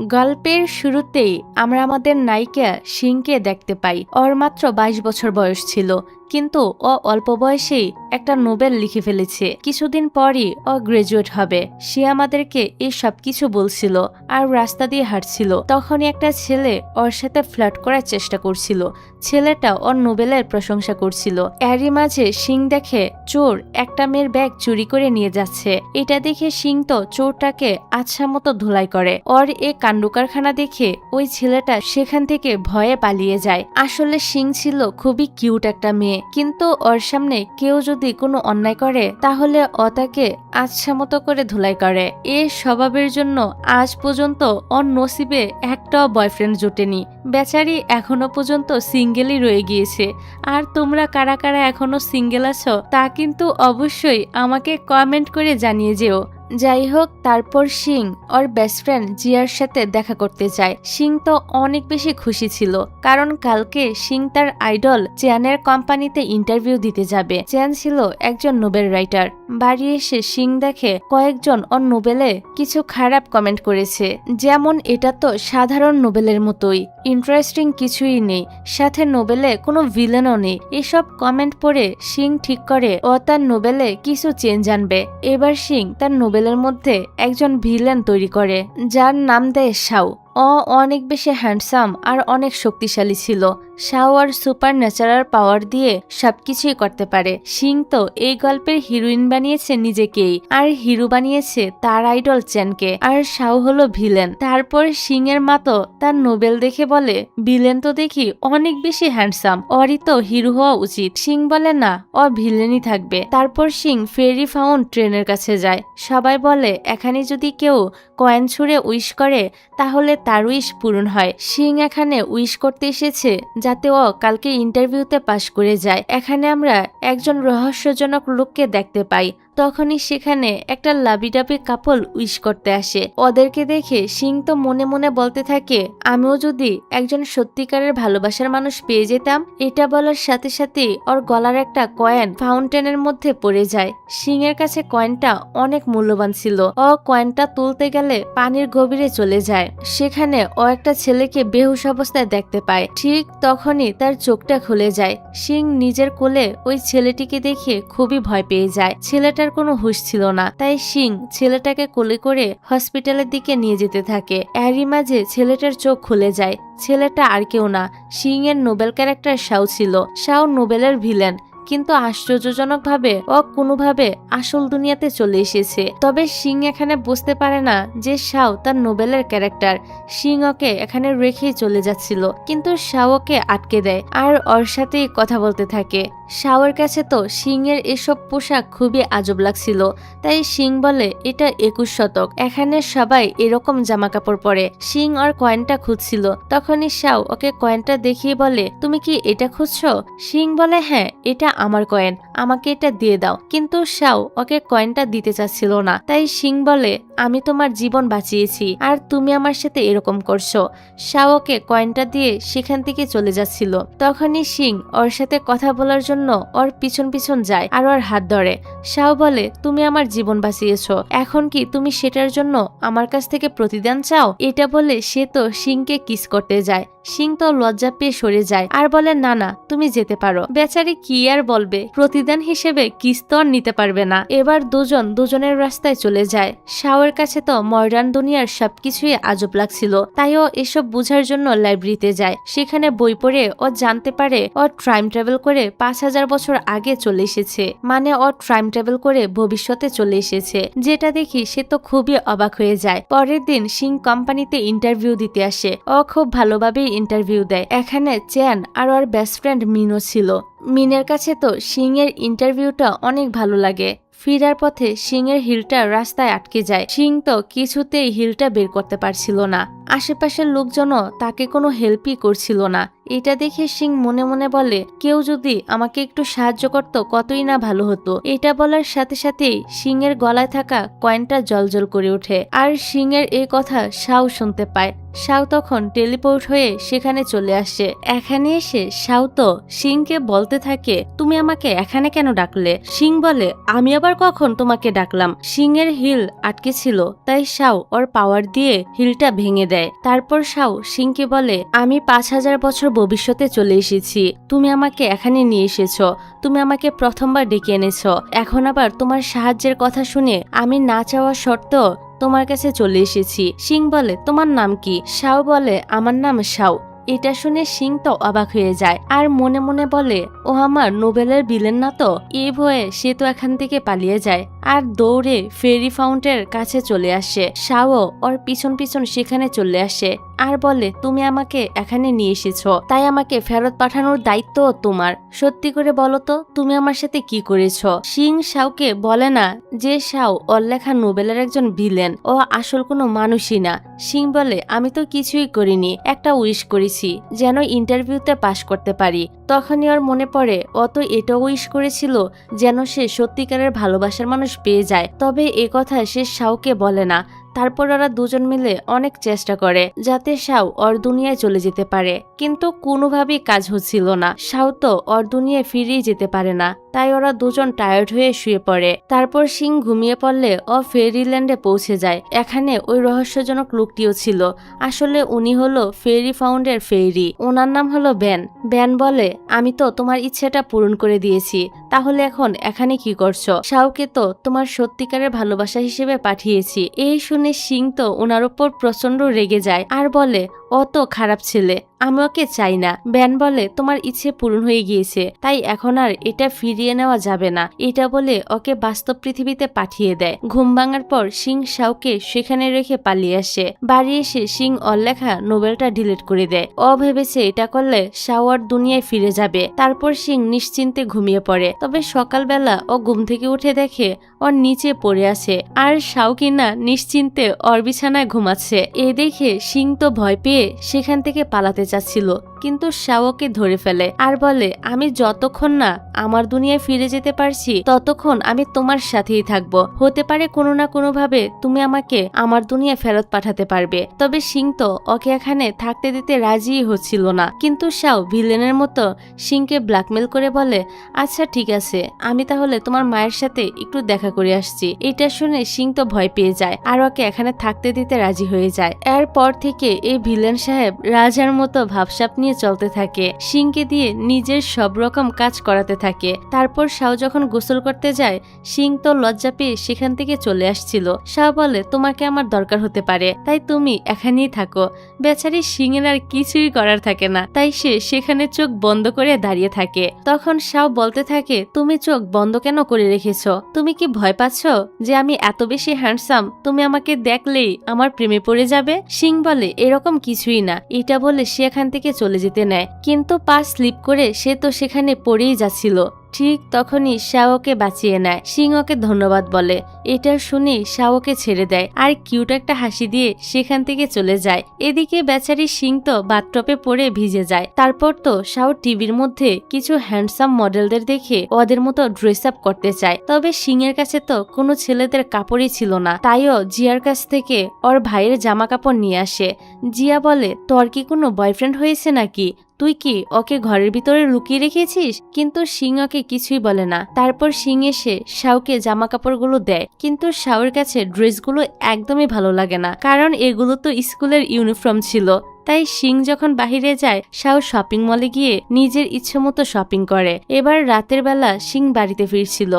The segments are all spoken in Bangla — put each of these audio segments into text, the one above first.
গল্পের শুরুতেই আমরা আমাদের নায়িকা শিংকে দেখতে পাই। ওর মাত্র 22 বছর বয়স ছিল, কিন্তু ও অল্প বয়সেই একটা নোবেল লিখে ফেলেছে। কিছুদিন পরই ও গ্রাজুয়েট হবে। সে আমাদেরকে এই সব কিছু বলছিল আর রাস্তা দিয়ে হাঁটছিল। তখনই একটা ছেলে ওর সাথে ফ্লার্ট করার চেষ্টা করছিল। ছেলেটা ওর নোবেলের প্রশংসা করছিল। এরই মাঝে শিং দেখে চোর একটা মেয়ের ব্যাগ চুরি করে নিয়ে যাচ্ছে। এটা দেখে শিং তো চোরটাকে আচ্ছা মতো ধুলাই করে। ওর এই কাণ্ডকারখানা দেখে ওই ছেলেটা সেখান থেকে ভয়ে পালিয়ে যায়। আসলে শিং ছিল খুবই কিউট একটা মেয়ে, কিন্তু ওর সামনে কেউ যদি কোনো অন্যায় করে তাহলে ও তাকে আচ্ছা মতো করে ধুলাই করে। এই স্বভাবের জন্য আজ পর্যন্ত ওর নসিবে একটাও বয়ফ্রেন্ড জোটেনি। বেচারি এখনো পর্যন্ত সিঙ্গেলই রয়ে গিয়েছে। আর তোমরা কারা কারা এখনো সিঙ্গেল আছো তা কিন্তু অবশ্যই আমাকে কমেন্ট করে জানিয়ে যেও। যাই হোক, তারপর শিং ওর বেস্ট ফ্রেন্ড জিয়ার সাথে দেখা করতে যায়। শিং তো অনেক বেশি খুশি ছিল, কারণ কালকে শিং তার আইডল চ্যানের কোম্পানিতে ইন্টারভিউ দিতে যাবে। চ্যান ছিল একজন নোবেল রাইটার। বাড়ি এসে শিং দেখে কয়েকজন ওর নোবেলে কিছু খারাপ কমেন্ট করেছে, যেমন এটা তো সাধারণ নোবেলের মতোই, ইন্টারেস্টিং কিছুই নেই, সাথে নোবেলে কোনো ভিলেনও নেই। এসব কমেন্ট পড়ে শিং ঠিক করে ও তার নোবেলে কিছু চেঞ্জ আনবে। এবার শিং তার নোবেলের মধ্যে একজন ভিলেন তৈরি করে, যার নাম দেয় শাও। ও অনেক বেশি হ্যান্ডসাম আর অনেক শক্তিশালী ছিল। শাও আর সুপার ন্যাচারাল পাওয়ার দিয়ে সবকিছুই করতে পারে। শিং তো এই গল্পের হিরোইন বানিয়েছে নিজেকেই, আর হিরো বানিয়েছে তার আইডল চ্যানকে। আর শাও হলো ভিলেন। তারপর শিং এর মা তো তার নোবেল দেখে বলে, ভিলেন তো দেখি অনেক বেশি হ্যান্ডসাম, ওরই তো হিরো হওয়া উচিত। শিং বলে না, ও ভিলেনই থাকবে। তারপর শিং ফেরি ফাউন্ড ট্রেনের কাছে যায়। সবাই বলে এখানে যদি কেউ কয়েন ছুঁড়ে উইশ করে তাহলে তার উইশ পূরণ হয়। শিং এখানে উইশ করতে এসেছে যাতে ও কালকে ইন্টারভিউতে পাশ করে যায়। এখানে আমরা একজন রহস্যজনক লোককে দেখতে পাই। তখনই সেখানে একটা লাবিডাবি কাপল উইশ করতে আসে। ওদেরকে দেখে শিং তো মনে মনে বলতে থাকে, আমিও যদি একজন সত্যিকারের ভালোবাসার মানুষ পেয়ে যেতাম। এটা বলার সাথে সাথে ওর গলার একটা কয়েন ফাউন্টেনের মধ্যে পড়ে যায়। শিং এর কাছে কয়েনটা অনেক মূল্যবান ছিল। ও কয়েনটা তুলতে গেলে পানির গভীরে চলে যায়। সেখানে ও একটা ছেলেকে বেহুশ অবস্থায় দেখতে পায়। ঠিক তখনই তার চোখটা খুলে যায়। শিং নিজের কোলে ওই ছেলেটিকে দেখে খুবই ভয় পেয়ে যায়। ছেলেটার কোনো হুঁশ ছিল না, তাই শিং ছেলেটাকে কোলে করে হসপিটালের দিকে নিয়ে যেতে থাকে। এরই মাঝে ছেলেটার চোখ খুলে যায়। ছেলেটা আর কেউ না, শিং এর নোবেল ক্যারেক্টার শাও ছিল। শাও নোবেলের ভিলেন, কিন্তু আশ্চর্যজনকভাবে ও কোনোভাবে আসল দুনিয়াতে চলে এসেছে। তবে শিং এখানে বুঝতে পারে না যে শাও তার নোবেলের ক্যারেক্টার। শিং ওকে এখানে রেখেই চলে যাচ্ছিল, কিন্তু শাও ওকে আটকে দেয় আর ওর সাথেই কথা বলতে থাকে। শাওয়ের কাছে তো শিং এর এসব পোশাক খুবই আজব লাগছিল, তাই শিং বলে এটা 21 শতক, এখানে সবাই এরকম জামা কাপড় পরে। শিং ওর কয়েনটা খুঁজছিল, তখনই শাও ওকে কয়েনটা দেখিয়ে বলে, তুমি কি এটা খুঁজছো? শিং বলে, হ্যাঁ, এটা আমার কয়েন, আমাকে এটা দিয়ে দাও। কিন্তু শাও ওকে কয়েনটা দিতে চাচ্ছিল না, তাই শিং বলে, আমি তোমার জীবন বাঁচিয়েছি আর তুমি আমার সাথে এরকম করছো। শাও ওকে কয়েনটা দিয়ে সেখান থেকে চলে যাচ্ছিল। তখনই শিং ওর সাথে কথা বলার জন্য ওর পিছন পিছন যায় আর ওর হাত ধরে। শাও বলে, তুমি আমার জীবন বাঁচিয়েছো, এখন কি তুমি সেটার জন্য আমার কাছ থেকে প্রতিদান চাও? এটা বলে সে তো শিংকে কিস করতে যায়। শিং তো লজ্জা পেয়ে সরে যায় আর বলে, না না, তুমি যেতে পারো। বেচারি কি আর বলবে, প্রতিদান হিসেবে কিস তো আর নিতে পারবে না। এবার দুজন দুজনের রাস্তায় চলে যায়। শাওয়ের কাছে তো মডার্ন দুনিয়ার সবকিছুই আজব লাগছিল, তাই ও এসব বুঝার জন্য লাইব্রেরিতে যায়। সেখানে বই পড়ে ও জানতে পারে ও টাইম ট্রাভেল করে 5000 বছর আগে চলে এসেছে। মানে ও টাইম ট্রাভেল করে ভবিষ্যতে চলে এসেছে। যেটা দেখি সে তো খুবই অবাক হয়ে যায়। পরের দিন শিং কোম্পানিতে ইন্টারভিউ দিতে আসে। ও খুব ভালোভাবেই ইন্টারভিউ দেয়। এখানে চ্যান আর ওর বেস্ট ফ্রেন্ড মিনও ছিল। মিনের কাছে তো শিং এর ইন্টারভিউটা অনেক ভালো লাগে। ফিরার পথে শিং এর হিলটা রাস্তায় আটকে যায়। শিং তো কিছুতেই হিলটা বের করতে পারছিল না। আশেপাশের লোকজনও তাকে কোনো হেল্পই করছিল না। এটা দেখে শিং মনে মনে বলে, কেউ যদি আমাকে একটু সাহায্য করত কতই না ভালো হতো। এটা বলার সাথে সাথেই শিং এর গলায় থাকা কয়েনটা জলজল করে ওঠে। আর শিং এর এই কথা শাও শুনতে পায়। শাও তখন টেলিপোর্ট হয়ে সেখানে চলে আসে। এখানে এসে শাও তো শিংকে বলতে থাকে, তুমি আমাকে এখানে কেন ডাকলে? শিং বলে, আমি আবার আবার কখন তোমাকে ডাকলাম? সিং এর হিল আটকে ছিল, তাই শাও ওর পাওয়ার দিয়ে হিলটা ভেঙে দেয়। তারপর শাও সিংকে বলে, আমি 5000 বছর ভবিষ্যতে চলে এসেছি, তুমি আমাকে এখানে নিয়ে এসেছো, তুমি আমাকে প্রথমবার ডেকে এনেছো, এখন আবার তোমার সাহায্যের কথা শুনে আমি না চাওয়া সত্ত্বেও তোমার কাছে চলে এসেছি। সিং বলে, তোমার নাম কি? শাও বলে, আমার নাম শাও। এটা শুনে সিং তো অবাক হয়ে যায় আর মনে মনে বলে, ও আমার নোবেলের ভিলেন না তো? এই ভয়ে সে তো এখান থেকে পালিয়ে যায় আর দৌড়ে ফেরি ফাউন্টের কাছে চলে আসে। শাও ওর পিছন পিছন সেখানে চলে আসে আর বলে, তুমি আমাকে এখানে নিয়ে এসেছো, তাই আমাকে ফেরত পাঠানোর দায়িত্ব তোমার। সত্যি করে বলো তো, তুমি আমার সাথে কি করেছো? সিং শাওকে বলে না যে শাও ওর লেখা নোবেলের একজন ভিলেন, ও আসল কোনো মানুষই না। সিং বলে, আমি তো কিছুই করিনি, একটা উইশ করেছি যেন ইন্টারভিউতে পাশ করতে পারি। তখনই ওর মনে পড়ে ও তো এটাও উইশ করেছিল যেন সে সত্যিকারের ভালোবাসার মানুষ পেয়ে যায়। তবে এ কথা সে শাওকে বলে না। তারপর ওরা দুজন মিলে অনেক চেষ্টা করে যাতে শাও ওর দুনিয়ায় চলে যেতে পারে, কিন্তু কোনোভাবেই কাজ হচ্ছিল না। শাও তো ওর দুনিয়ায় ফিরেই যেতে পারে না, তাই ওরা দুজন টায়ার্ড হয়ে শুয়ে পড়ে। তারপর সিং ঘুমিয়ে পড়লে ও ফেরিল্যান্ডে পৌঁছে যায়। এখানে ওই রহস্যজনক লোকটিও ছিল। আসলে উনি হলো ফেরি ফাউন্ডের ফেরি, ওনার নাম হলো ব্যান। ব্যান বলে, আমি তো তোমার ইচ্ছেটা পূরণ করে দিয়েছি, তাহলে এখন এখানে কি করছো? শাওকে তো তোমার সত্যিকারের ভালোবাসা হিসেবে পাঠিয়েছি। এই শুনে সিং তো ওনার উপর প্রচন্ড রেগে যায় আর বলে, ও তো খারাপ ছেলে, আমি ওকে চাই না। ব্যান বলে, তোমার ইচ্ছে পূরণ হয়ে গিয়েছে, তাই এখন আর এটা ফিরিয়ে নেওয়া যাবে না। এটা বলে ওকে বাস্তব পৃথিবীতে পাঠিয়ে দেয়। ঘুম ভাঙার পর সিং শাওকে সেখানে রেখে পালিয়ে আসে। বাড়ি এসে সিং ওর লেখা নোবেলটা ডিলিট করে দেয়। ও ভেবেছে এটা করলে শাও আর দুনিয়ায় ফিরে যাবে। তারপর সিং নিশ্চিন্তে ঘুমিয়ে পড়ে। তবে সকালবেলা ও ঘুম থেকে উঠে দেখে ওর নিচে পড়ে আছে আর শাও কিনা নিশ্চিন্তে ওর বিছানায় ঘুমাচ্ছে। এ দেখে সিং তো ভয় পেয়ে সেখান থেকে পালাতে চাচ্ছিল, কিন্তু শাওকে ধরে ফেলে আর বলে, আমি যতক্ষণ না আমার দুনিয়ায় ফিরে যেতে পারছি ততক্ষণ আমি তোমার সাথেই থাকবো। হতে পারে কোনো না কোনো ভাবে তুমি আমাকে আমার দুনিয়া ফেরত পাঠাতে পারবে। তবে সিং তো ওকে এখানে থাকতে দিতে রাজি হচ্ছিল না, কিন্তু শাও ভিলেনের মতো সিংকে ব্ল্যাকমেল করে বলে, আচ্ছা ঠিক আছে, আমি তাহলে তোমার মায়ের সাথে একটু দেখা করে আসছি। এটা শুনে সিং তো ভয় পেয়ে যায় আর ওকে এখানে থাকতে দিতে রাজি হয়ে যায়। এরপর থেকে এই ভিলেন সাহেব রাজার মতো ভাবসাপ নিয়ে চলতে থাকে, সিংকে দিয়ে নিজের সব রকম কাজ করাতে থাকে। তারপর শাও যখন গোসল করতে যায়, সিং তো লজ্জা পেয়ে সেখান থেকে চলে আসছিল। শাও বলে, তোমাকে আমার দরকার হতে পারে, তাই তুমি এখানেই থাকো। বেচারি সিং এর আর কিছুই করার থাকে না, তাই সে সেখানে চোখ বন্ধ করে দাঁড়িয়ে থাকে। তখন শাও বলতে থাকে, তুমি চোখ বন্ধ কেন করে রেখেছো? তুমি কি ভয় পাচ্ছ যে আমি এত বেশি হ্যান্ডসাম, তুমি আমাকে দেখলেই আমার প্রেমে পড়ে যাবে? সিং বলে, এরকম কিছুই না। এটা বলে সে এখান থেকে চলে যেতে নেয়, কিন্তু পা স্লিপ করে সে তো সেখানে পড়েই যাচ্ছিল। ঠিক তখনই শাওকে বাঁচিয়ে নেয়। সিং ওকে ধন্যবাদ বলে। এটা শুনে শাওকে ছেড়ে দেয় আর কিউট একটা হাসি দিয়ে সেখান থেকে চলে যায়। এদিকে বেচারি সিং তো বাথটবে পড়ে ভিজে যায়। তারপর তো শাও টিভির মধ্যে কিছু হ্যান্ডসাম মডেলদের দেখে ওদের মতো ড্রেস আপ করতে চায়। তবে সিং এর কাছে তো কোনো ছেলেদের কাপড়ই ছিল না, তাইও জিয়ার কাছ থেকে ওর ভাইয়ের জামা কাপড় নিয়ে আসে। জিয়া বলে, তোর কি কোনো বয়ফ্রেন্ড হয়েছে নাকি? তুই কি ওকে ঘরের ভিতরে লুকিয়ে রেখেছিস? কিন্তু সিং ওকে কিছুই বলে না। তারপর সিং এসে শাওকে জামা কাপড়গুলো দেয়, কিন্তু শাওর কাছে ড্রেসগুলো একদমই ভালো লাগে না, কারণ এগুলো তো স্কুলের ইউনিফর্ম ছিল। তাই সিং যখন বাহিরে যায়, শাও শপিং মলে গিয়ে নিজের ইচ্ছে মতো শপিং করে। এবার রাতের বেলা সিং বাড়িতে ফিরছিল।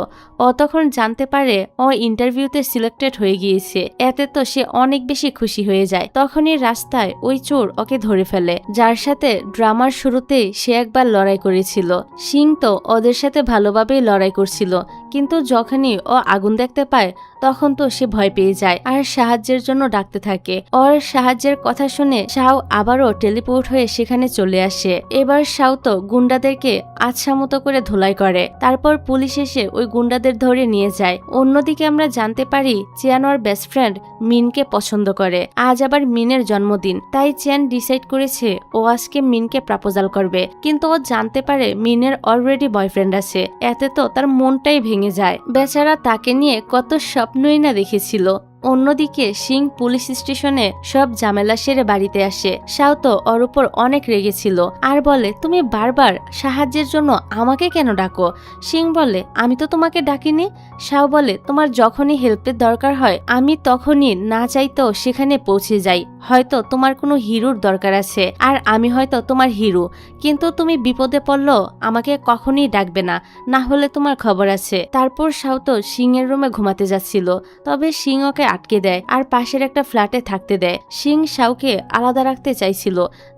ও তখন জানতে পারে ও ইন্টারভিউতে সিলেক্টেড হয়ে গিয়েছে। এতে তো সে অনেক বেশি খুশি হয়ে যায়। তখনই রাস্তায় ওই চোর ওকে ধরে ফেলে, যার সাথে ড্রামার শুরুতে সে একবার লড়াই করেছিল। সিং তো ওদের সাথে ভালোভাবেই লড়াই করছিল, কিন্তু যখনই ও আগুন দেখতে পায় তখন তো সে ভয় পেয়ে যায় আর সাহায্যের জন্য ডাকতে থাকে। ওর সাহায্যের কথা শুনে শাও আবারও টেলিপোর্ট হয়ে সেখানে চলে আসে। এবার শাও তো গুন্ডাদেরকে আচ্ছা মতো করে ধুলাই করে। তারপর পুলিশ এসে ওই গুন্ডাদের ধরে নিয়ে যায়। অন্যদিকে আমরা জানতে পারি চিয়ান ওর বেস্ট ফ্রেন্ড মিনকে পছন্দ করে। আজ আবার মিনের জন্মদিন, তাই চিয়ান ডিসাইড করেছে ও আজকে মিনকে প্রপোজাল করবে। কিন্তু ও জানতে পারে মিনের অলরেডি বয়ফ্রেন্ড আছে। এতে তো তার মনটাই ভেঙে যায়। বেচারা তাকে নিয়ে কত স্বপ্নই না দেখেছিল। অন্যদিকে সিং পুলিশ স্টেশনে সব ঝামেলা সেরে বাড়িতে আসে। শাও তো ওর উপর অনেক রেগেছিল আর বলে, তুমি বারবার সাহায্যের জন্য আমাকে কেন ডাকো? সিং বলে, আমি তো তোমাকে ডাকিনি। শাও বলে, তোমার যখনই হেল্পের দরকার হয় আমি তখনই না চাইতেও সেখানে পৌঁছে যাই। হয়তো তোমার কোনো হিরোর দরকার আছে আর আমি হয়তো তোমার হিরো, কিন্তু তুমি বিপদে পড়লো আমাকে কখনই ডাকবে না, না হলে তোমার খবর আছে। তারপর শাও তো সিং এর রুমে ঘুমাতে যাচ্ছিল, তবে সিং ওকে আটকে দেয় আর পাশের একটা ফ্ল্যাটে থাকতে দেয়। সিং শাওকে আলাদা রাখতে চাইছিল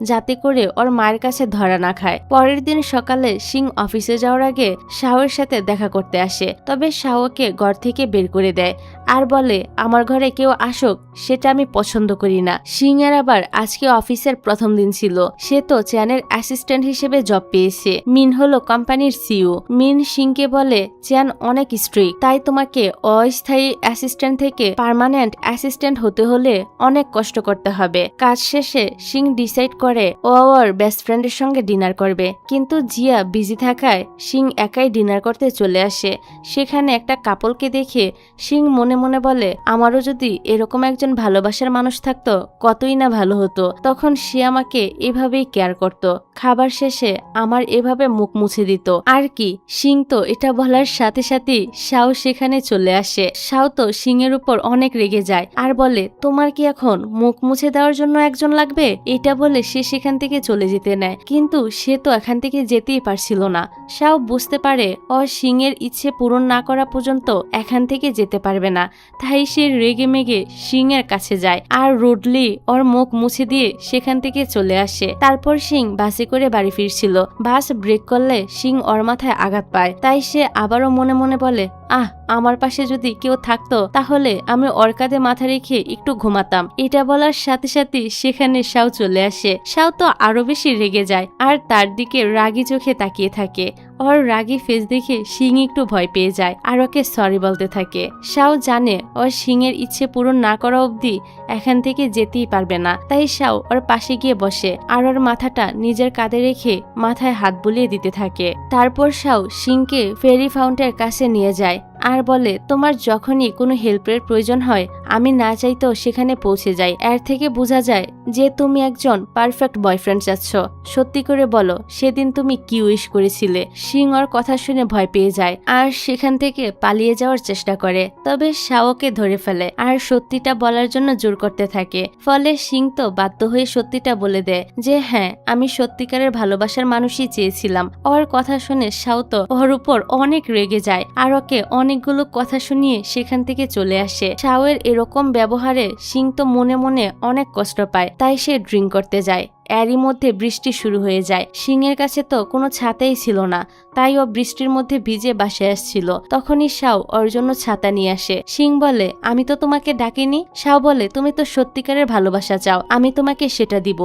যাতে করে ওর মায়ের কাছে ধরা না খায়। পরের দিন সকালে সিং অফিসে যাওয়ার আগে শাওয়ের সাথে দেখা করতে আসে, তবে শাওকে ঘর থেকে বের করে দেয় আর বলে, আমার ঘরে কেউ আসুক সেটা আমি পছন্দ করি না। সিং এর আবার আজকে অফিসের প্রথম দিন ছিল। সে তো চ্যানের অ্যাসিস্ট্যান্ট হিসেবে জব পেয়েছে। মিন হলো কোম্পানির সিইও। মিন সিংকে বলে, চ্যান অনেক স্ট্রিক্ট, তাই তোমাকে অস্থায়ী অ্যাসিস্ট্যান্ট থেকে পার্মানেন্ট অ্যাসিস্ট্যান্ট হতে হলে অনেক কষ্ট করতে হবে। কাজ শেষে সিং ডিসাইড করে ও ওর বেস্ট ফ্রেন্ডের সঙ্গে ডিনার করবে, কিন্তু জিয়া বিজি থাকায় সিং একাই ডিনার করতে চলে আসে। সেখানে একটা কাপলকে দেখে সিং মনে মনে বলে, আমারও যদি এরকম একজন ভালোবাসার মানুষ থাকতো কতই না ভালো হতো। তখন সে আমাকে এভাবেই কেয়ার করত, খাবার শেষে আমার এভাবে মুখ মুছে দিত আর কি। সিং তো এটা বলার সাথে সাথে শাও সেখানে চলে আসে। শাও তো সিং এর উপর অনেক রেগে যায় আর বলে, তোমার কি এখন মুখ মুছে দেওয়ার জন্য একজন লাগবে? এটা বলে সে সেখান থেকে চলে যেতে নেয়, কিন্তু সে তো এখান থেকে যেতেই পারছিল না। শাও বুঝতে পারে ও সিং এর ইচ্ছে পূরণ না করা পর্যন্ত এখান থেকে যেতে পারবে না, তাই সে রেগে মেগে সিং এর কাছে যায় আর রুডলি ওর মুখ মুছে দিয়ে সেখান থেকে চলে আসে। তারপর সিং বাসে করে বাড়ি ফিরছিল। বাস ব্রেক করলে সিং ওর মাথায় আঘাত পায়, তাই সে আবারও মনে মনে বলে, আমার পাশে যদি কেউ থাকতো তাহলে আমি ওর কাঁধে মাথা রেখে একটু ঘুমাতাম। এটা বলার সাথে সাথে সেখানে শাও চলে আসে। শাও তো আরো বেশি রেগে যায় আর তার দিকে রাগি চোখে তাকিয়ে থাকে। ওর রাগি ফেস দেখে সিং একটু ভয় পেয়ে যায় আর ওকে সরি বলতে থাকে। শাও জানে ওর সিং এর ইচ্ছে পূরণ না করা অবধি এখান থেকে যেতেই পারবে না, তাই শাও ওর পাশে গিয়ে বসে আর ওর মাথাটা নিজের কাঁধে রেখে মাথায় হাত বুলিয়ে দিতে থাকে। তারপর শাও সিংকে ফেরি ফাউন্টের কাছে নিয়ে যায় আর বলে, তোমার যখনই কোনো হেল্পের প্রয়োজন হয় আমি না চাইতেও সেখানে পৌঁছে যাই। এর থেকে বোঝা যায় যে তুমি একজন পারফেক্ট বয়ফ্রেন্ড চাচ্ছ। সত্যি করে বলো, সেদিন তুমি কি উইশ করেছিলে? সিং ওর কথা শুনে ভয় পেয়ে যায় আর সেখান থেকে পালিয়ে যাওয়ার চেষ্টা করে, তবে শাওকে ধরে ফেলে আর সত্যিটা বলার জন্য জোর করতে থাকে। ফলে সিং তো বাধ্য হয়ে সত্যিটা বলে দেয় যে হ্যাঁ, আমি সত্যিকারের ভালোবাসার মানুষই চেয়েছিলাম। ওর কথা শুনে শাও তো ওর উপর অনেক রেগে যায় আর ওকে অনেকগুলো কথা শুনিয়ে সেখান থেকে চলে আসে। শাওয়ের এরকম ব্যবহারে সিং তো মনে মনে অনেক কষ্ট পায়, তাই সে ড্রিঙ্ক করতে যায়। এরই মধ্যে বৃষ্টি শুরু হয়ে যায়। সিং এর কাছে তো কোনো ছাতাই ছিল না, তাই ও বৃষ্টির মধ্যে ভিজে বাসায় আসছিল। তখনই শাও ওর জন্য ছাতা নিয়ে আসে। সিং বলে, আমি তো তোমাকে ডাকিনি। শাও বলে, তুমি তো সত্যিকারের ভালোবাসা চাও, আমি তোমাকে সেটা দিব।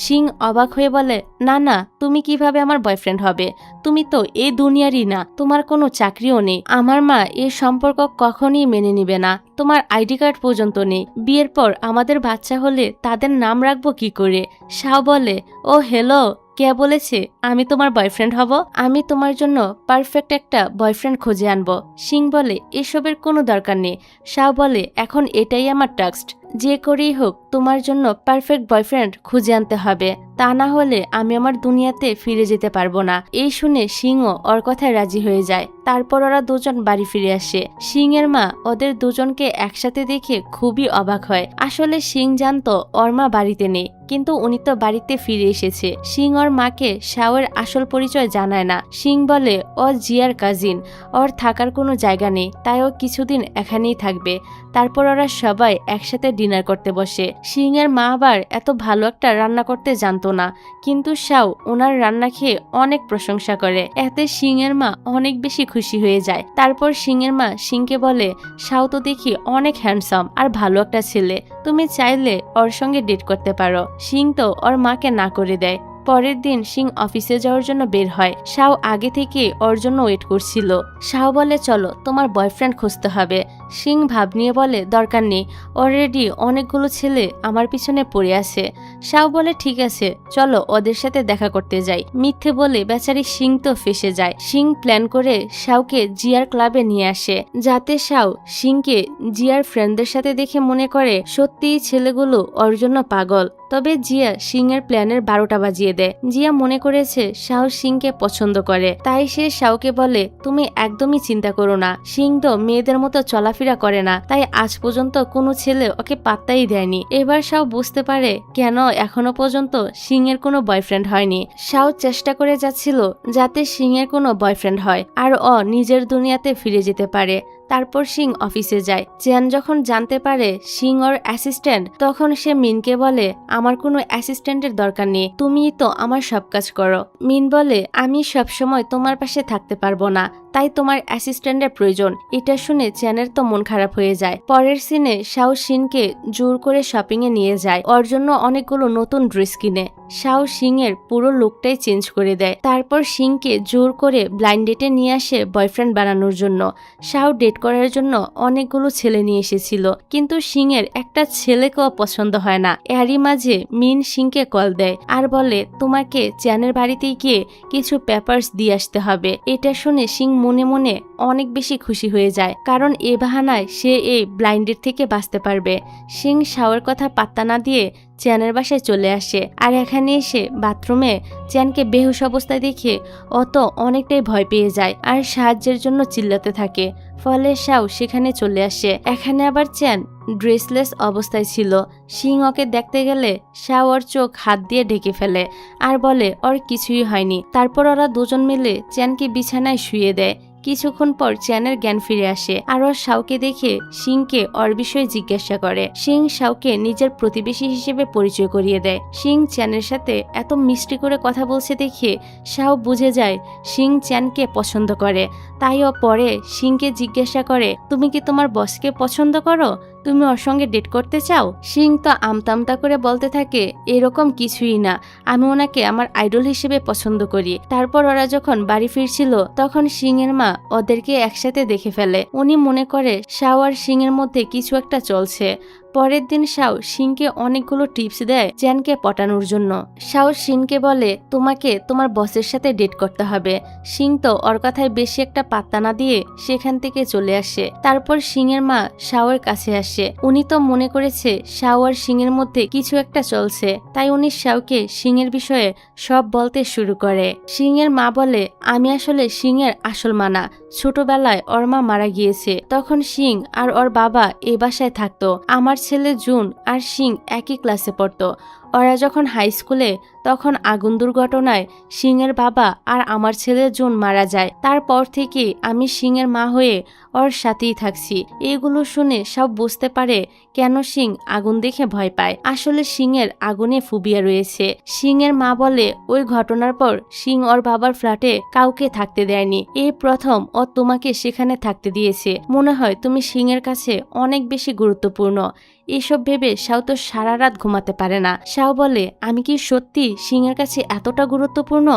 সিং অবাক হয়ে বলে, না না, তুমি কিভাবে আমার বয়ফ্রেন্ড হবে? তুমি তো এই দুনিয়ারই না, তোমার কোনো চাকরিও নেই। আমার মা এই সম্পর্ক কখনই মেনে নিবে না, তোমার আইডি কার্ড পর্যন্ত নেই। বিয়ের পর আমাদের বাচ্চা হলে তাদের নাম রাখবো কি করে? শাও বলে, ও হ্যালো, কে বলেছে আমি তোমার বয়ফ্রেন্ড হব? আমি তোমার জন্য পারফেক্ট একটা বয়ফ্রেন্ড খুঁজে আনবো। সিং বলে, এসবের কোনো দরকার নেই। শাও বলে, এখন এটাই আমার টাস্ক, যে করেই হোক তোমার জন্য পারফেক্ট বয়ফ্রেন্ড খুঁজে আনতে হবে, তা না হলে আমি আমার দুনিয়াতে ফিরে যেতে পারবো না। এই শুনে সিংও ওর কথায় রাজি হয়ে যায়। তারপর ওরা দুজন বাড়ি ফিরে আসে। সিং এর মা ওদের দুজনকে একসাথে দেখে খুবই অবাক হয়। আসলে সিং জানতো ওর মা বাড়িতে নেই, কিন্তু উনি তো বাড়িতে ফিরে এসেছে। সিং ওর মাকে শাওয়ের আসল পরিচয় জানায় না। সিং বলে ও জিয়ার কাজিন, ওর থাকার কোনো জায়গা নেই, তাই ও কিছুদিন এখানেই থাকবে। তারপর ওরা সবাই একসাথে ডিনার করতে বসে। সিং এর মা আবার এত ভালো একটা রান্না করতে জানতো না, কিন্তু শাও ওনার রান্না খেয়ে অনেক প্রশংসা করে। এতে সিং এর মা অনেক বেশি খুশি হয়ে যায়। তারপর সিং এর মা সিংকে বলে, শাও তো দেখি অনেক হ্যান্ডসাম আর ভালো একটা ছেলে, তুমি চাইলে ওর সঙ্গে ডেট করতে পারো। সিং তো ওর মাকে না করে দেয়। পরের দিন সিং অফিসে যাওয়ার জন্য বের হয়। শাও আগে থেকে ওর জন্য ওয়েট করছিল। শাও বলে, চলো তোমার বয়ফ্রেন্ড খুঁজতে হবে। সিং ভাব নিয়ে বলে, দরকার নেই, অলরেডি অনেকগুলো ছেলে আমার পিছনে পড়ে আছে। শাও বলে ঠিক আছে চলো ওদের সাথে দেখা করতে যাই। মিথ্যে বলে বেচারি সিং তো ফেসে যায়। সিং প্ল্যান করে শাওকে জিয়ার ক্লাবে নিয়ে আসে যাতে শাও সিংকে জিয়ার ফ্রেন্ডদের সাথে দেখে মনে করে সত্যিই ছেলেগুলো ওর জন্য পাগল। তবে জিয়া সিং এর প্ল্যানের 12টা বাজিয়ে দেয়। জিয়া মনে করেছে শাও সিংকে পছন্দ করে, তাই সে শাওকে বলে তুমি একদমই চিন্তা করো না, সিং তো মেয়েদের মতো চলাফেরা করে না, তাই আজ পর্যন্ত কোনো ছেলে ওকে পাত্তাই দেয়নি। এবার শাও বুঝতে পারে কেন এখনো পর্যন্ত সিং এর কোনো বয়ফ্রেন্ড হয়নি। শাও চেষ্টা করে যাচ্ছিল যাতে সিং এর কোনো বয়ফ্রেন্ড হয় আর ও নিজের দুনিয়াতে ফিরে যেতে পারে। তারপর সিং অফিসে যায়। চেন যখন জানতে পারে সিং ওর অ্যাসিস্ট্যান্ট, তখন সে মিনকে বলে আমার কোনো অ্যাসিস্ট্যান্টের দরকার নেই, তুমিই তো আমার সব কাজ করো। মিন বলে আমি সবসময় তোমার পাশে থাকতে পারবো না, তাই তোমার অ্যাসিস্ট্যান্টের প্রয়োজন। এটা শুনে চেনের তো মন খারাপ হয়ে যায়। পরের সিনে শাও সিনকে জোর করে শপিং এ নিয়ে যায়, ওর জন্য অনেকগুলো নতুন ড্রেস কিনে। শাও সিং এর পুরো লুকটাই চেঞ্জ করে দেয়। তারপর সিংকে জোর করে ব্লাইন্ড ডেটে নিয়ে আসে বয়ফ্রেন্ড বানানোর জন্য। শাও ডেট করার জন্য অনেকগুলো ছেলে নিয়ে এসেছিল, কিন্তু সিং এর একটা ছেলেকেও পছন্দ হয় না। এরই মাঝে মিন সিংকে কল দেয় আর বলে তোমাকে চেনের বাড়িতে গিয়ে কিছু পেপারস দিয়ে আসতে হবে। এটা শুনে সিং মনে মনে অনেক বেশি খুশি হয়ে যায়, কারণ এ বাহানায় সে এই ব্লাইন্ড ডেট থেকে বাঁচতে পারবে। সিং শাওয়ের কথা পাত্তা না দিয়ে চেনের বাসায় চলে আসে আর এখানে এসে বাথরুমে চেনকে বেহুশ অবস্থায় দেখে অত অনেকটাই ভয় পেয়ে যায় আর সাহায্যের জন্য চিল্লাতে থাকে। ফলে শাও সেখানে চলে আসে। এখানে আবার চেন ড্রেসলেস অবস্থায় ছিল। সিং ওকে দেখতে গেলে শাও ওর চোখ হাত দিয়ে ঢেকে ফেলে আর বলে ওর কিছুই হয়নি। তারপর ওরা দুজন মিলে চেনকে বিছানায় শুয়ে দেয়। কিছুক্ষণ পর চেনের জ্ঞান ফিরে আসে আর ওর শাওকে দেখে সিংকে ওর বিষয়ে জিজ্ঞাসা করে। সিং শাওকে নিজের প্রতিবেশী হিসেবে পরিচয় করিয়ে দেয়। সিং চেনের সাথে এত মিষ্টি করে কথা বলছে দেখে শাও বুঝে যায় সিং চেনকে পছন্দ করে। তাই ও পরে সিংকে জিজ্ঞাসা করে তুমি কি তোমার বসকে পছন্দ করো, তুমি ওর সঙ্গে ডেট করতে চাও? সিং তো আমতামতা করে বলতে থাকে এরকম কিছুই না, আমি ওনাকে আমার আইডল হিসেবে পছন্দ করি। তারপর ওরা যখন বাড়ি ফিরছিল তখন সিং এর মা ওদেরকে একসাথে দেখে ফেলে। উনি মনে করে শাও আর সিং এর মধ্যে কিছু একটা চলছে। পরের দিন শাও সিংকে অনেকগুলো টিপস দেয় চেনকে পটানোর জন্য। শাও সিংকে বলে তোমাকে তোমার বসের সাথে ডেট করতে হবে। সিং তো ওর কথায় বেশি একটা পাত্তা না দিয়ে সেখান থেকে চলে আসে। তারপর সিং এর মা শাওয়ের কাছে আসে। উনি তো মনে করেছে শাও আর সিং এর মধ্যে কিছু একটা চলছে, তাই উনি শাওকে সিং এর বিষয়ে সব বলতে শুরু করে। সিং এর মা বলে আমি আসলে সিং এর আসল মা না, ছোটবেলায় ওর মা মারা গিয়েছে, তখন সিং আর ওর বাবা এই বাসায় থাকতো। আমার ছেলে জুন আর সিং একই ক্লাসে পড়তো। ওরা যখন হাই স্কুলে তখন আগুন দুর্ঘটনায় সিং এর বাবা আর আমার ছেলে জুন মারা যায়। তারপর থেকে আমি সিং এর মা হয়ে ওর সাথেই থাকছি। এগুলো শুনে সব বুঝতে পারে কেন সিং আগুন দেখে ভয় পায়। আসলে সিং এর আগুনে ফোবিয়া রয়েছে। সিং এর মা বলে ওই ঘটনার পর সিং ওর বাবার ফ্ল্যাটে কাউকে থাকতে দেয়নি, এই প্রথম ও তোমাকে সেখানে থাকতে দিয়েছে। মনে হয় তুমি সিং এর কাছে অনেক বেশি গুরুত্বপূর্ণ। এসব ভেবে শাও তো সারা রাত ঘুমাতে পারে না। শাও বলে আমি কি সত্যি সিং এর কাছে এতটা গুরুত্বপূর্ণ?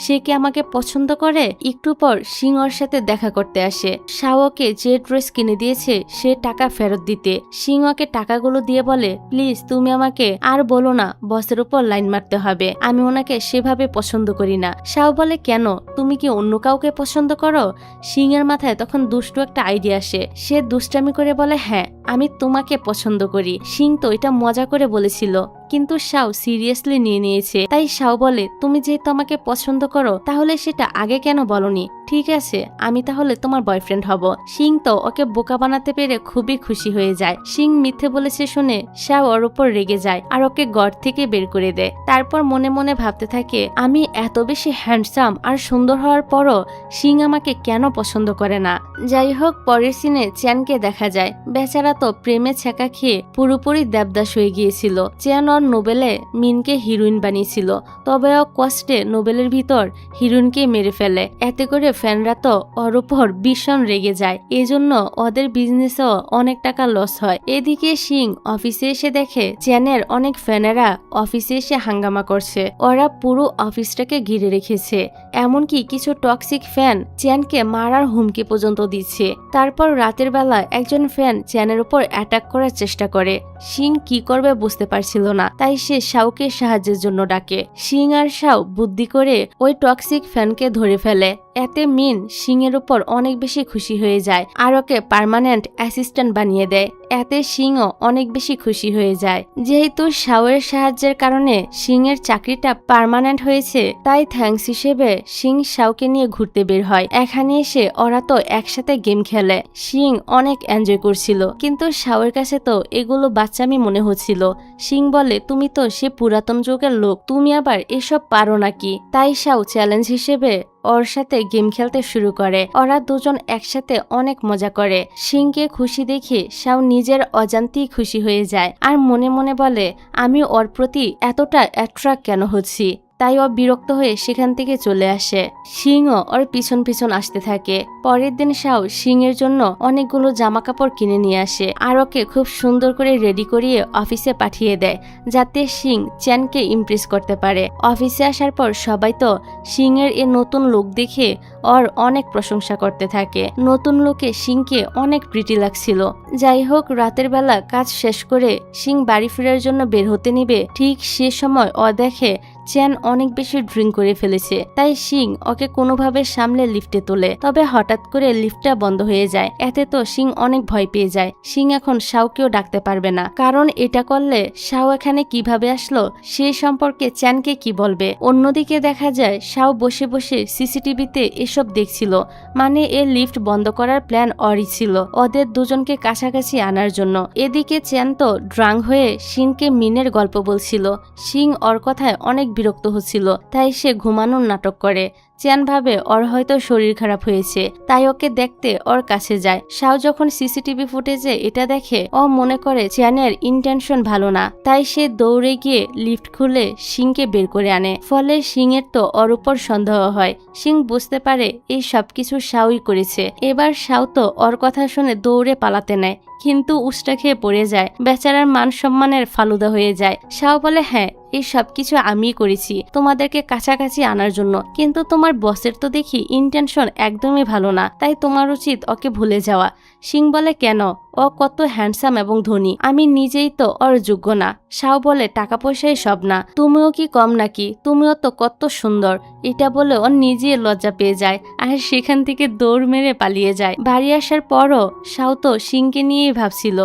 সে কি আমাকে পছন্দ করে? একটু পর সিং ওর সাথে দেখা করতে আসে। শাও ওকে যে ড্রেস কিনে দিয়েছে সে টাকা ফেরত দিতে। সিং ওকে টাকাগুলো দিয়ে বলে প্লিজ তুমি আমাকে আর বলো না বসের উপর লাইন মারতে হবে, আমি ওনাকে সেভাবে পছন্দ করি না। শাও বলে কেন, তুমি কি অন্য কাউকে পছন্দ করো? সিং এর মাথায় তখন দুষ্টু একটা আইডিয়া আসে। সে দুষ্টামি করে বলে হ্যাঁ আমি তোমাকে পছন্দ করি। সিং তো এটা মজা করে বলেছিল, কিন্তু শাও সিরিয়াসলি নিয়ে নিয়েছে। তাই শাও বলে তুমি যেহেতু আমাকে পছন্দ করো তাহলে সেটা আগে কেন বলনি? ঠিক আছে আমি তাহলে তোমার বয়ফ্রেন্ড হব। সিং তো ওকে বোকা বানাতে পেরে খুবই খুশি হয়ে যায়। সিং মিথ্যে বলেছে শুনে শাও ওর উপর রেগে যায় আর ওকে ঘর থেকে বের করে দেয়। তারপর মনে মনে ভাবতে থাকে আমি এত বেশি হ্যান্ডসাম আর সুন্দর হওয়ার পরও সিং আমাকে কেন পছন্দ করে না। যাই হোক পরের সিনে চেনকে দেখা যায়। বেচারা তো প্রেমে ছেঁকা খেয়ে পুরোপুরি দেবদাস হয়ে গিয়েছিল। চেন ওর নোবেলে মিনকে হিরোইন বানিয়েছিল, তবে ও কষ্টে নোবেলের ভিতর হিরোইনকে মেরে ফেলে। এতে করে ফ্যানরা তো ওর উপর ভীষণ রেগে যায়। এজন্য ওদের বিজনেসেও অনেক টাকা লস হয়। এদিকে সিং অফিসে এসে দেখে চেনের অনেক ফ্যানেরা অফিসে এসে হাঙ্গামা করছে। ওরা পুরো অফিসটাকে ঘিরে রেখেছে, এমনকি কিছু টক্সিক ফ্যান চেনকে মারার হুমকি পর্যন্ত দিচ্ছে। তারপর রাতের বেলা একজন ফ্যান চেনের উপর অ্যাটাক করার চেষ্টা করে। সিং কি করবে বুঝতে পারছিল না। না, তাই সে শাওকে সাহায্যের জন্য ডাকে। শিং আর শাও বুদ্ধি করে ওই টক্সিক ফ্যানকে ধরে ফেলে। এতে মিন শিং এর উপর অনেক বেশি খুশি হয়ে যায় আর ওকে পার্মানেন্ট অ্যাসিস্ট্যান্ট বানিয়ে দেয়। এতে শিংও অনেক বেশি খুশি হয়ে যায়। যেহেতু শাওয়ের সাহায্যের কারণে শিং এর চাকরিটা পার্মানেন্ট হয়েছে, তাই থ্যাঙ্কস হিসেবে শিং শাওকে নিয়ে ঘুরতে বের হয়। এখানে এসে ওরা তো একসাথে গেম খেলে। শিং অনেক এনজয় করছিল, কিন্তু শাওয়ের কাছে তো এগুলো বাচ্চামি মনে হচ্ছিল। শিং বলে, তুমি তো সে পুরাতন যুগের লোক, তুমি আবার এসব পারো নাকি? তাই শাও চ্যালেঞ্জ হিসেবে ওর সাথে গেম খেলতে শুরু করে। ওরা দুজন একসাথে অনেক মজা করে। শিংকে খুশি দেখে শাও নিজের অজান্তেই খুশি হয়ে যায় আর মনে মনে বলে, আমি ওর প্রতি এতটা অ্যাট্রাক্ট কেন হচ্ছি। তাই ও বিরক্ত হয়ে সেখান থেকে চলে আসে। শিংও ওর পিছন পিছন আসতে থাকে। পরের দিন শাও শিং এর জন্য অনেকগুলো জামা কাপড় কিনে নিয়ে আসে আর ওকে খুব সুন্দর করে রেডি করিয়ে অফিসে পাঠিয়ে দেয়, যাতে শিং চ্যানকে ইমপ্রেস করতে পারে। অফিসে আসার পর সবাই তো শিং এর এ নতুন লুক দেখে ওর অনেক প্রশংসা করতে থাকে। নতুন লুকে শিংকে অনেক প্রিটি লাগছিল। যাই হোক, রাতের বেলা কাজ শেষ করে শিং বাড়ি ফেরার জন্য বের হতে নিবে, ঠিক সে সময় ও দেখে চ্যান অনেক বেশি ড্রিঙ্ক করে ফেলেছে। তাই শিং ওকে কোনোভাবে সামলে লিফটে তোলে। তবে হঠাৎ করে লিফটটা বন্ধ হয়ে যায়। এতে তো শিং অনেক ভয় পেয়ে যায়। শিং এখন শাওকেও ডাকতে পারবে না, কারণ এটা করলে শাও এখানে কিভাবে আসলো সে সম্পর্কে চ্যানকে কি বলবে। অন্যদিকে দেখা যায় শাও বসে বসে সিসিটিভিতে এসব দেখছিল, মানে এ লিফট বন্ধ করার প্ল্যান ওরই ছিল, ওদের দুজনকে কাছাকাছি আনার জন্য। এদিকে চ্যান তো ড্রাং হয়ে শিংকে মিনের গল্প বলছিল। শিং ওর কথায় অনেক বিরক্ত হচ্ছিল, তাই সে ঘুমানোর নাটক করে। চ্যান ভাবে ওর হয়তো শরীর খারাপ হয়েছে, তাই ওকে দেখতে ওর কাছে যায়। শাও যখন সিসিটিভি ফুটেজে এটা দেখে, ও মনে করে চ্যানের ইন্টেনশন ভালো না, তাই সে দৌড়ে গিয়ে লিফট খুলে শিংকে বের করে আনে। ফলে শিংয়ের তো ওর উপর সন্দেহ হয়। শিং বুঝতে পারে এই সবকিছু শাওই করেছে। এবার শাও তো ওর কথা শুনে দৌড়ে পালাতে নেয়, কিন্তু উষ্টা খেয়ে পড়ে যায়। বেচারার মান সম্মানের ফালুদা হয়ে যায়। শাও বলে, হ্যাঁ, এই সবকিছু আমিই করেছি তোমাদেরকে কাছাকাছি আনার জন্য, কিন্তু তোমার বসের তো দেখি ইন্টেনশন একদমই ভালো না, তাই তোমার উচিত ওকে ভুলে যাওয়া। শিং বলে, কেন? ও কত হ্যান্ডসাম এবং ধনী, আমি নিজেই তো ওর যোগ্য না। শাও বলে, টাকা পয়সাই সব না, তুমিও কি কম নাকি? তুমিও তো কত সুন্দর। এটা বলে ও নিজেই লজ্জা পেয়ে যায় আর সেখান থেকে দৌড় মেরে পালিয়ে যায়। বাড়ি আসার পরও শাও তো শিংকে নিয়েই ভাবছিল।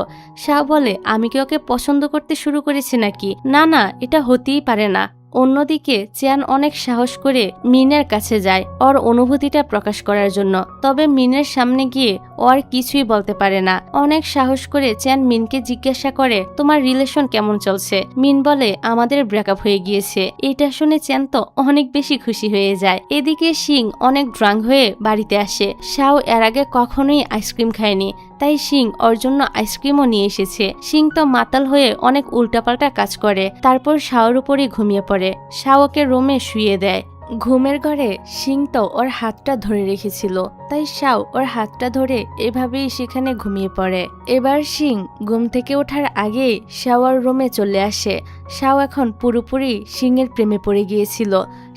শাও বলে, আমি কি ওকে পছন্দ করতে শুরু করেছি নাকি? না না, এটা হতেই পারে না। অন্যদিকে চ্যান অনেক সাহস করে মিনের কাছে যায় ওর অনুভূতিটা প্রকাশ করার জন্য। তবে মিনের সামনে গিয়ে ও আর কিছুই বলতে পারে না। অনেক সাহস করে চ্যান মিনকে জিজ্ঞাসা করে, তোমার রিলেশন কেমন চলছে? মিন বলে, আমাদের ব্রেকআপ হয়ে গিয়েছে। এটা শুনে চ্যান তো অনেক বেশি খুশি হয়ে যায়। এদিকে শিং অনেক ড্রাঙ্ক হয়ে বাড়িতে আসে। শাও এর আগে কখনোই আইসক্রিম খায়নি, তাই শিং ওর জন্য আইসক্রিমও নিয়ে এসেছে। শিং তো মাতাল হয়ে অনেক উল্টাপাল্টা কাজ করে, তারপর শাওর উপরই ঘুমিয়ে পড়ে। শাও ওকে রুমে শুইয়ে দেয়। ঘুমের ঘরে শিং তো ওর হাতটা ধরে রেখেছিল, তাই শাও ওর হাতটা ধরে এভাবেই সেখানে ঘুমিয়ে পড়ে। এবার শিং ঘুম থেকে ওঠার আগেই শাওয়ার রুমে চলে আসে। শাও এখন পুরোপুরি শিংয়ের প্রেমে পড়ে গিয়েছিল।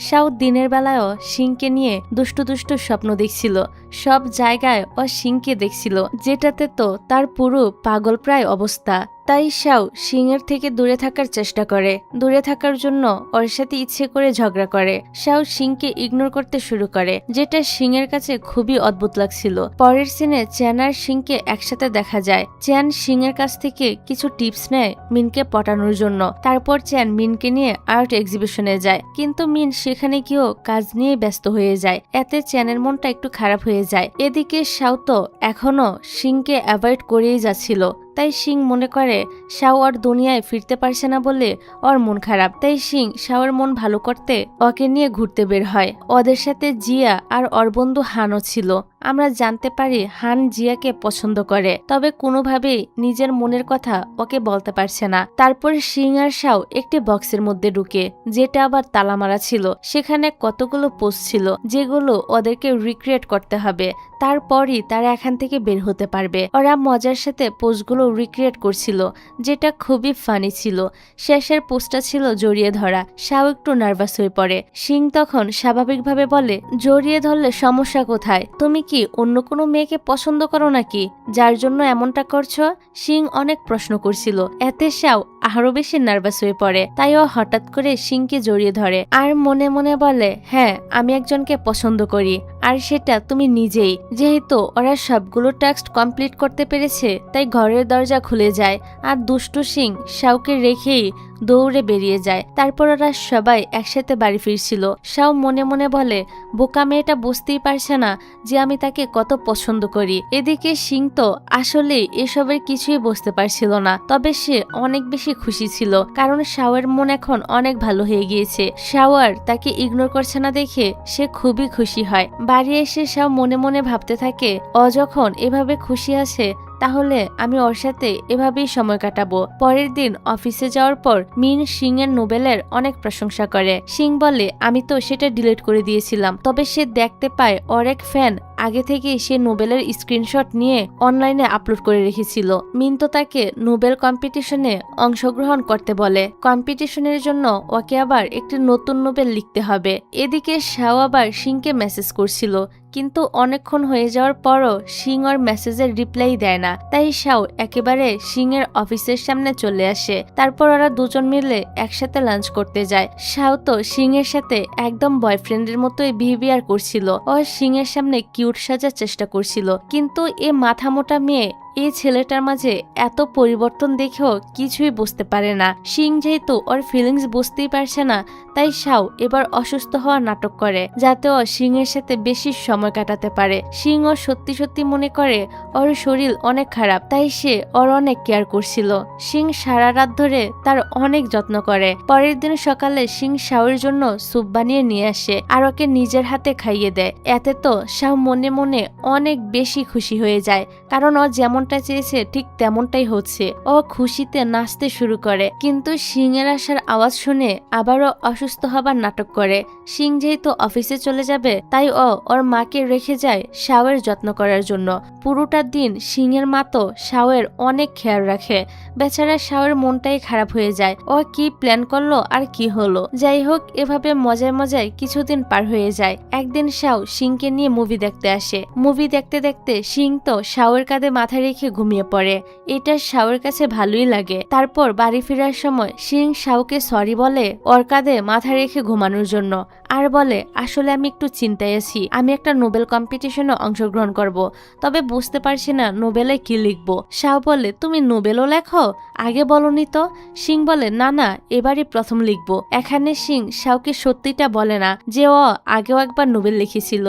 শাও দিনের বেলায়ও শিংকে নিয়ে দুষ্টু দুষ্টু স্বপ্ন দেখছিল। সব জায়গায় ও শিংকে দেখছিল, যেটাতে তো তার পুরো পাগল প্রায় অবস্থা। তাই শাও শিংয়ের থেকে দূরে থাকার চেষ্টা করে। দূরে থাকার জন্য ওর সাথে ইচ্ছে করে ঝগড়া করে। শাও শিংকে ইগনোর করতে শুরু করে, যেটা শিংয়ের কাছে খুবই অদ্ভুত লাগছিল। পরের সিনে চ্যান আর শিংকে একসাথে দেখা যায়। চ্যান শিংয়ের কাছ থেকে কিছু টিপস নেয় মিনকে পটানোর জন্য। তারপর চ্যান মিনকে নিয়ে আর্ট এক্সিবিশনে যায়, কিন্তু মিন সেখানে গিয়েও কাজ নিয়ে ব্যস্ত হয়ে যায়। এতে চ্যানের মনটা একটু খারাপ হয়ে যায়। এদিকে শাও তো এখনো শিংকে অ্যাভয়েড করেই যাচ্ছিল। তাই শিং মনে করে শাও আর দুনিয়ায় ফিরতে পারছে না বলে ওর মন খারাপ। তাই শিং শাওর মন ভালো করতে ওকে নিয়ে ঘুরতে বের হয়। ওদের সাথে জিয়া আর ওর বন্ধু হানও ছিল। আমরা জানতে পারি হান জিয়াকে পছন্দ করে, তবে কোনোভাবেই নিজের মনের কথা ওকে বলতে পারছে না। তারপর শিং আর শাও একটি বক্সের মধ্যে ঢুকে, যেটা আবার তালা মারা ছিল। সেখানে কতগুলো পোস্ট ছিল, যেগুলো ওদেরকে রিক্রিয়েট করতে হবে, তারপরই তারা এখান থেকে বের হতে পারবে। ওরা মজার সাথে পোস্টগুলো রিক্রিয়েট করছিল, যেটা খুবই ফানি ছিল। শেষের পোস্টটা ছিল জড়িয়ে ধরা। শাও একটু নার্ভাস হয়ে পড়ে। শিং তখন স্বাভাবিকভাবে বলে, জড়িয়ে ধরলে সমস্যা কোথায়? তুমি কি অন্য কোনো মেয়েকে পছন্দ করো নাকি, যার জন্য এমনটা করছো? সিং অনেক প্রশ্ন করছিল। এতে শাও আরো বেশি নার্ভাস হয়ে পড়ে। তাই ও হঠাৎ করে সিংকে জড়িয়ে ধরে আর মনে মনে বলে, হ্যাঁ আমি একজনকে পছন্দ করি, আর সেটা তুমি নিজেই। যেহেতু ওরা সবগুলো টাস্ক কমপ্লিট করতে পেরেছে, তাই ঘরের দরজা খুলে যায় আর দুষ্টু সিং শাওকে রেখেই দৌড়ে বেরিয়ে যায়। তারপর ওরা সবাই একসাথে বাড়ি ফিরছিল। শাও মনে মনে বলে, বোকা মেয়েটা বুঝতেই পারছে না যে আমি তাকে কত পছন্দ করি। এদিকে সিং তো আসলে এসবের কিছুই বুঝতে পারছিল না, তবে সে অনেক বেশি খুশি ছিল, কারণ শাওয়ের মন এখন অনেক ভালো হয়ে গিয়েছে। শাও আর তাকে ইগনোর করছে না দেখে সে খুবই খুশি হয়। বাড়ি এসে শাও মনে মনে ভাবতে থাকে, ও যখন এভাবে খুশি আছে, তাহলে আমি ওর সাথে এভাবেই সময় কাটাবো। পরের দিন অফিসে যাওয়ার পর মিন সিং এর নোবেলের অনেক প্রশংসা করে। সিং বলে, আমি তো সেটা ডিলিট করে দিয়েছিলাম। তবে সে দেখতে পায় ওর এক ফ্যান আগে থেকেই সে নোবেলের স্ক্রিনশট নিয়ে অনলাইনে আপলোড করে রেখেছিল। মিন তো তাকে নোবেল কম্পিটিশনে অংশগ্রহণ করতে বলে। কম্পিটিশনের জন্য ওকে আবার একটি নতুন নোবেল লিখতে হবে। এদিকে শাও আবার সিংকে মেসেজ করছিল, কিন্তু অনেকক্ষণ হয়ে যাওয়ার পরও সিং ওর মেসেজের রিপ্লাই দেয় না। তাই শাও একেবারে সিং এর অফিসের সামনে চলে আসে। তারপর ওরা দুজন মিলে একসাথে লাঞ্চ করতে যায়। শাও তো সিং এর সাথে একদম বয়ফ্রেন্ডের মতোই বিহেভিয়ার করছিল। ও সিং এর সামনে কিউট সাজার চেষ্টা করছিল, কিন্তু এ মাথা মোটা মেয়ে এই ছেলেটার মাঝে এত পরিবর্তন দেখেও কিছুই বুঝতে পারে না। সিং যেহেতু ওর ফিলিংস বুঝতেই পারছে না, তাই শাও এবার অসুস্থ হওয়ার নাটক করে, যাতে ও সিং এর সাথে বেশি সময় কাটাতে পারে। সিং ও সত্যি সত্যি মনে করে ওর শরীর অনেক খারাপ, তাই সে ওর অনেক কেয়ার করছিল। সিং সারা রাত ধরে তার অনেক যত্ন করে। পরের দিন সকালে সিং শাওয়ের জন্য স্যুপ বানিয়ে নিয়ে আসে আর ওকে নিজের হাতে খাইয়ে দেয়। এতে তো শাও মনে মনে অনেক বেশি খুশি হয়ে যায়, কারণ ও যেমনটা চেয়েছে ঠিক তেমনটাই হচ্ছে। ও খুশিতে নাচতে শুরু করে, কিন্তু সিং এর আসার আওয়াজ শুনে আবারও অসুস্থ হবার নাটক করে। সিং যেহেতু অফিসে চলে যাবে, তাই ও ওর মাকে রেখে যায় শাওয়ের যত্ন করার জন্য। পুরোটা দিন সিং এর মা তো শাওয়ের অনেক খেয়াল রাখে। বেচারা শাওয়ের মনটাই খারাপ হয়ে যায়। ও কি প্ল্যান করলো আর কি হলো। যাই হোক, এভাবে মজায় মজায় কিছুদিন পার হয়ে যায়। একদিন শাও সিংকে নিয়ে মুভি দেখতে আসে। মুভি দেখতে দেখতে সিং তো শাওয়ের কাঁধে মাথা রেখে ঘুমিয়ে পড়ে। এটা শাওয়ের কাছে ভালোই লাগে। তারপর বাড়ি ফেরার সময় সিং শাওকে সরি বলে ওর কাঁধে মাথা রেখে ঘুমানোর জন্য, আর বলে, আসলে আমি একটু চিন্তায় আছি, আমি একটা নোবেল কম্পিটিশনে অংশগ্রহণ করব, তবে বুঝতে পারছি না নোবেলে কি লিখবো। শাও বলে, তুমি নোবেলও লেখো, আগে বলনি তো। সিং বলে, না না, এবারই প্রথম লিখবো। এখানে সিং শাওকে সত্যিটা বলে না যে ও আগেও একবার নোবেল লিখেছিল,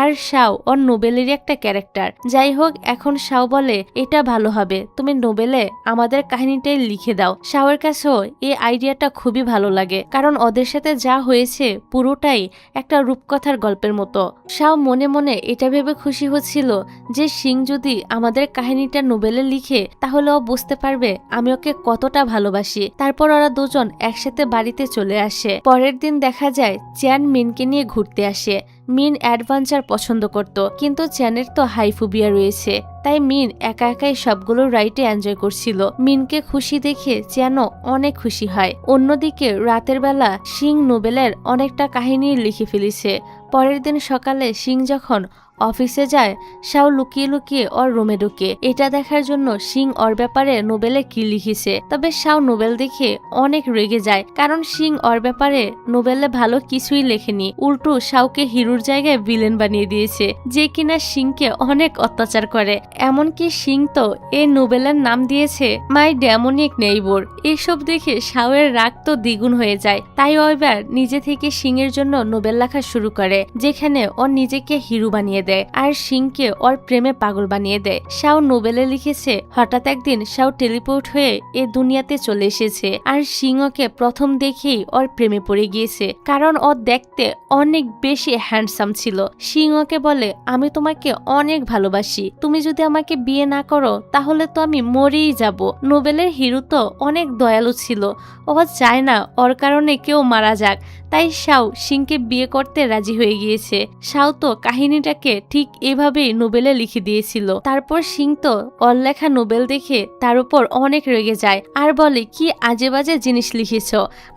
আর শাও ওর নোবেলেরই একটা ক্যারেক্টার। যাই হোক, এখন শাও বলে, এটা ভালো হবে, তুমি নোবেলে আমাদের কাহিনীটাই লিখে দাও। শাওয়ের কাছেও এই আইডিয়াটা খুবই ভালো লাগে, কারণ ওদের সাথে যা হয়েছে পুরোটাই একটা রূপকথার গল্পের মতো। শাও মনে মনে এটা ভেবে খুশি হচ্ছিল যে সিং যদি আমাদের কাহিনীটা নোবেলে লিখে, তাহলে ও বুঝতে পারবে আমি ওকে কতটা ভালোবাসি। তারপর ওরা দুজন একসাথে বাড়িতে চলে আসে। পরের দিন দেখা যায় চ্যান মিনকে নিয়ে ঘুরতে আসে। মিন অ্যাডভেঞ্চার পছন্দ করত, কিন্তু চ্যানের তো হাইফোবিয়া রয়েছে, তাই মিন একা একাই সবগুলো রাইডে এনজয় করছিল। মিনকে খুশি দেখে চ্যানও অনেক খুশি হয়। অন্যদিকে রাতের বেলা সিং নোবেলের অনেকটা কাহিনী লিখে ফেলেছে। পরের দিন সকালে সিং যখন অফিসে যায়, শাও লুকিয়ে লুকিয়ে ওর রুমে ঢুকে। এটা দেখার জন্য সিং ওর ব্যাপারে নোবেলে কি লিখেছে। তবে শাও নোবেল দেখে অনেক রেগে যায়, কারণ সিং ওর ব্যাপারে নোবেলে ভালো কিছুই লেখেনি, উল্টো শাওকে হিরোর জায়গায় ভিলেন বানিয়ে দিয়েছে, যে কিনা সিংকে অনেক অত্যাচার করে। এমনকি সিং তো এই নোবেলের নাম দিয়েছে মাই ডেমনিক নেইবর। এসব দেখে শাওয়ের রাগ তো দ্বিগুণ হয়ে যায়। তাই ও এবার নিজে থেকে সিং এর জন্য নোবেল লেখা শুরু করে, যেখানে ও নিজেকে হিরো বানিয়ে দেয় আর সিংকে ওর প্রেমে পাগল বানিয়ে দেয়। শাও নোবেলে লিখেছে, হঠাৎ একদিন শাও টেলিপোর্ট হয়ে এ দুনিয়াতে চলে এসেছে, আর সিং ওকে প্রথম দেখেই ওর প্রেমে পড়ে গিয়েছে, কারণ ও দেখতে অনেক বেশি হ্যান্ডসাম ছিল। সিং ওকে বলে, আমি তোমাকে অনেক ভালোবাসি, তুমি যদি আমাকে বিয়ে না করো তাহলে তো আমি মরেই যাব। নোবেলের হিরো তো অনেক দয়ালু ছিল, ও চায় না ওর কারণে কেউ মারা যাক, তাই শাও সিংকে বিয়ে করতে রাজি হয়ে গিয়েছে। শাও তো কাহিনীটাকে ঠিক এভাবেই নোবেলে লিখে দিয়েছিল। তারপর সিং তো ওর লেখা নোবেল দেখে তার উপর অনেক রেগে যায় আর বলে, কি আজে বাজে জিনিস লিখেছ,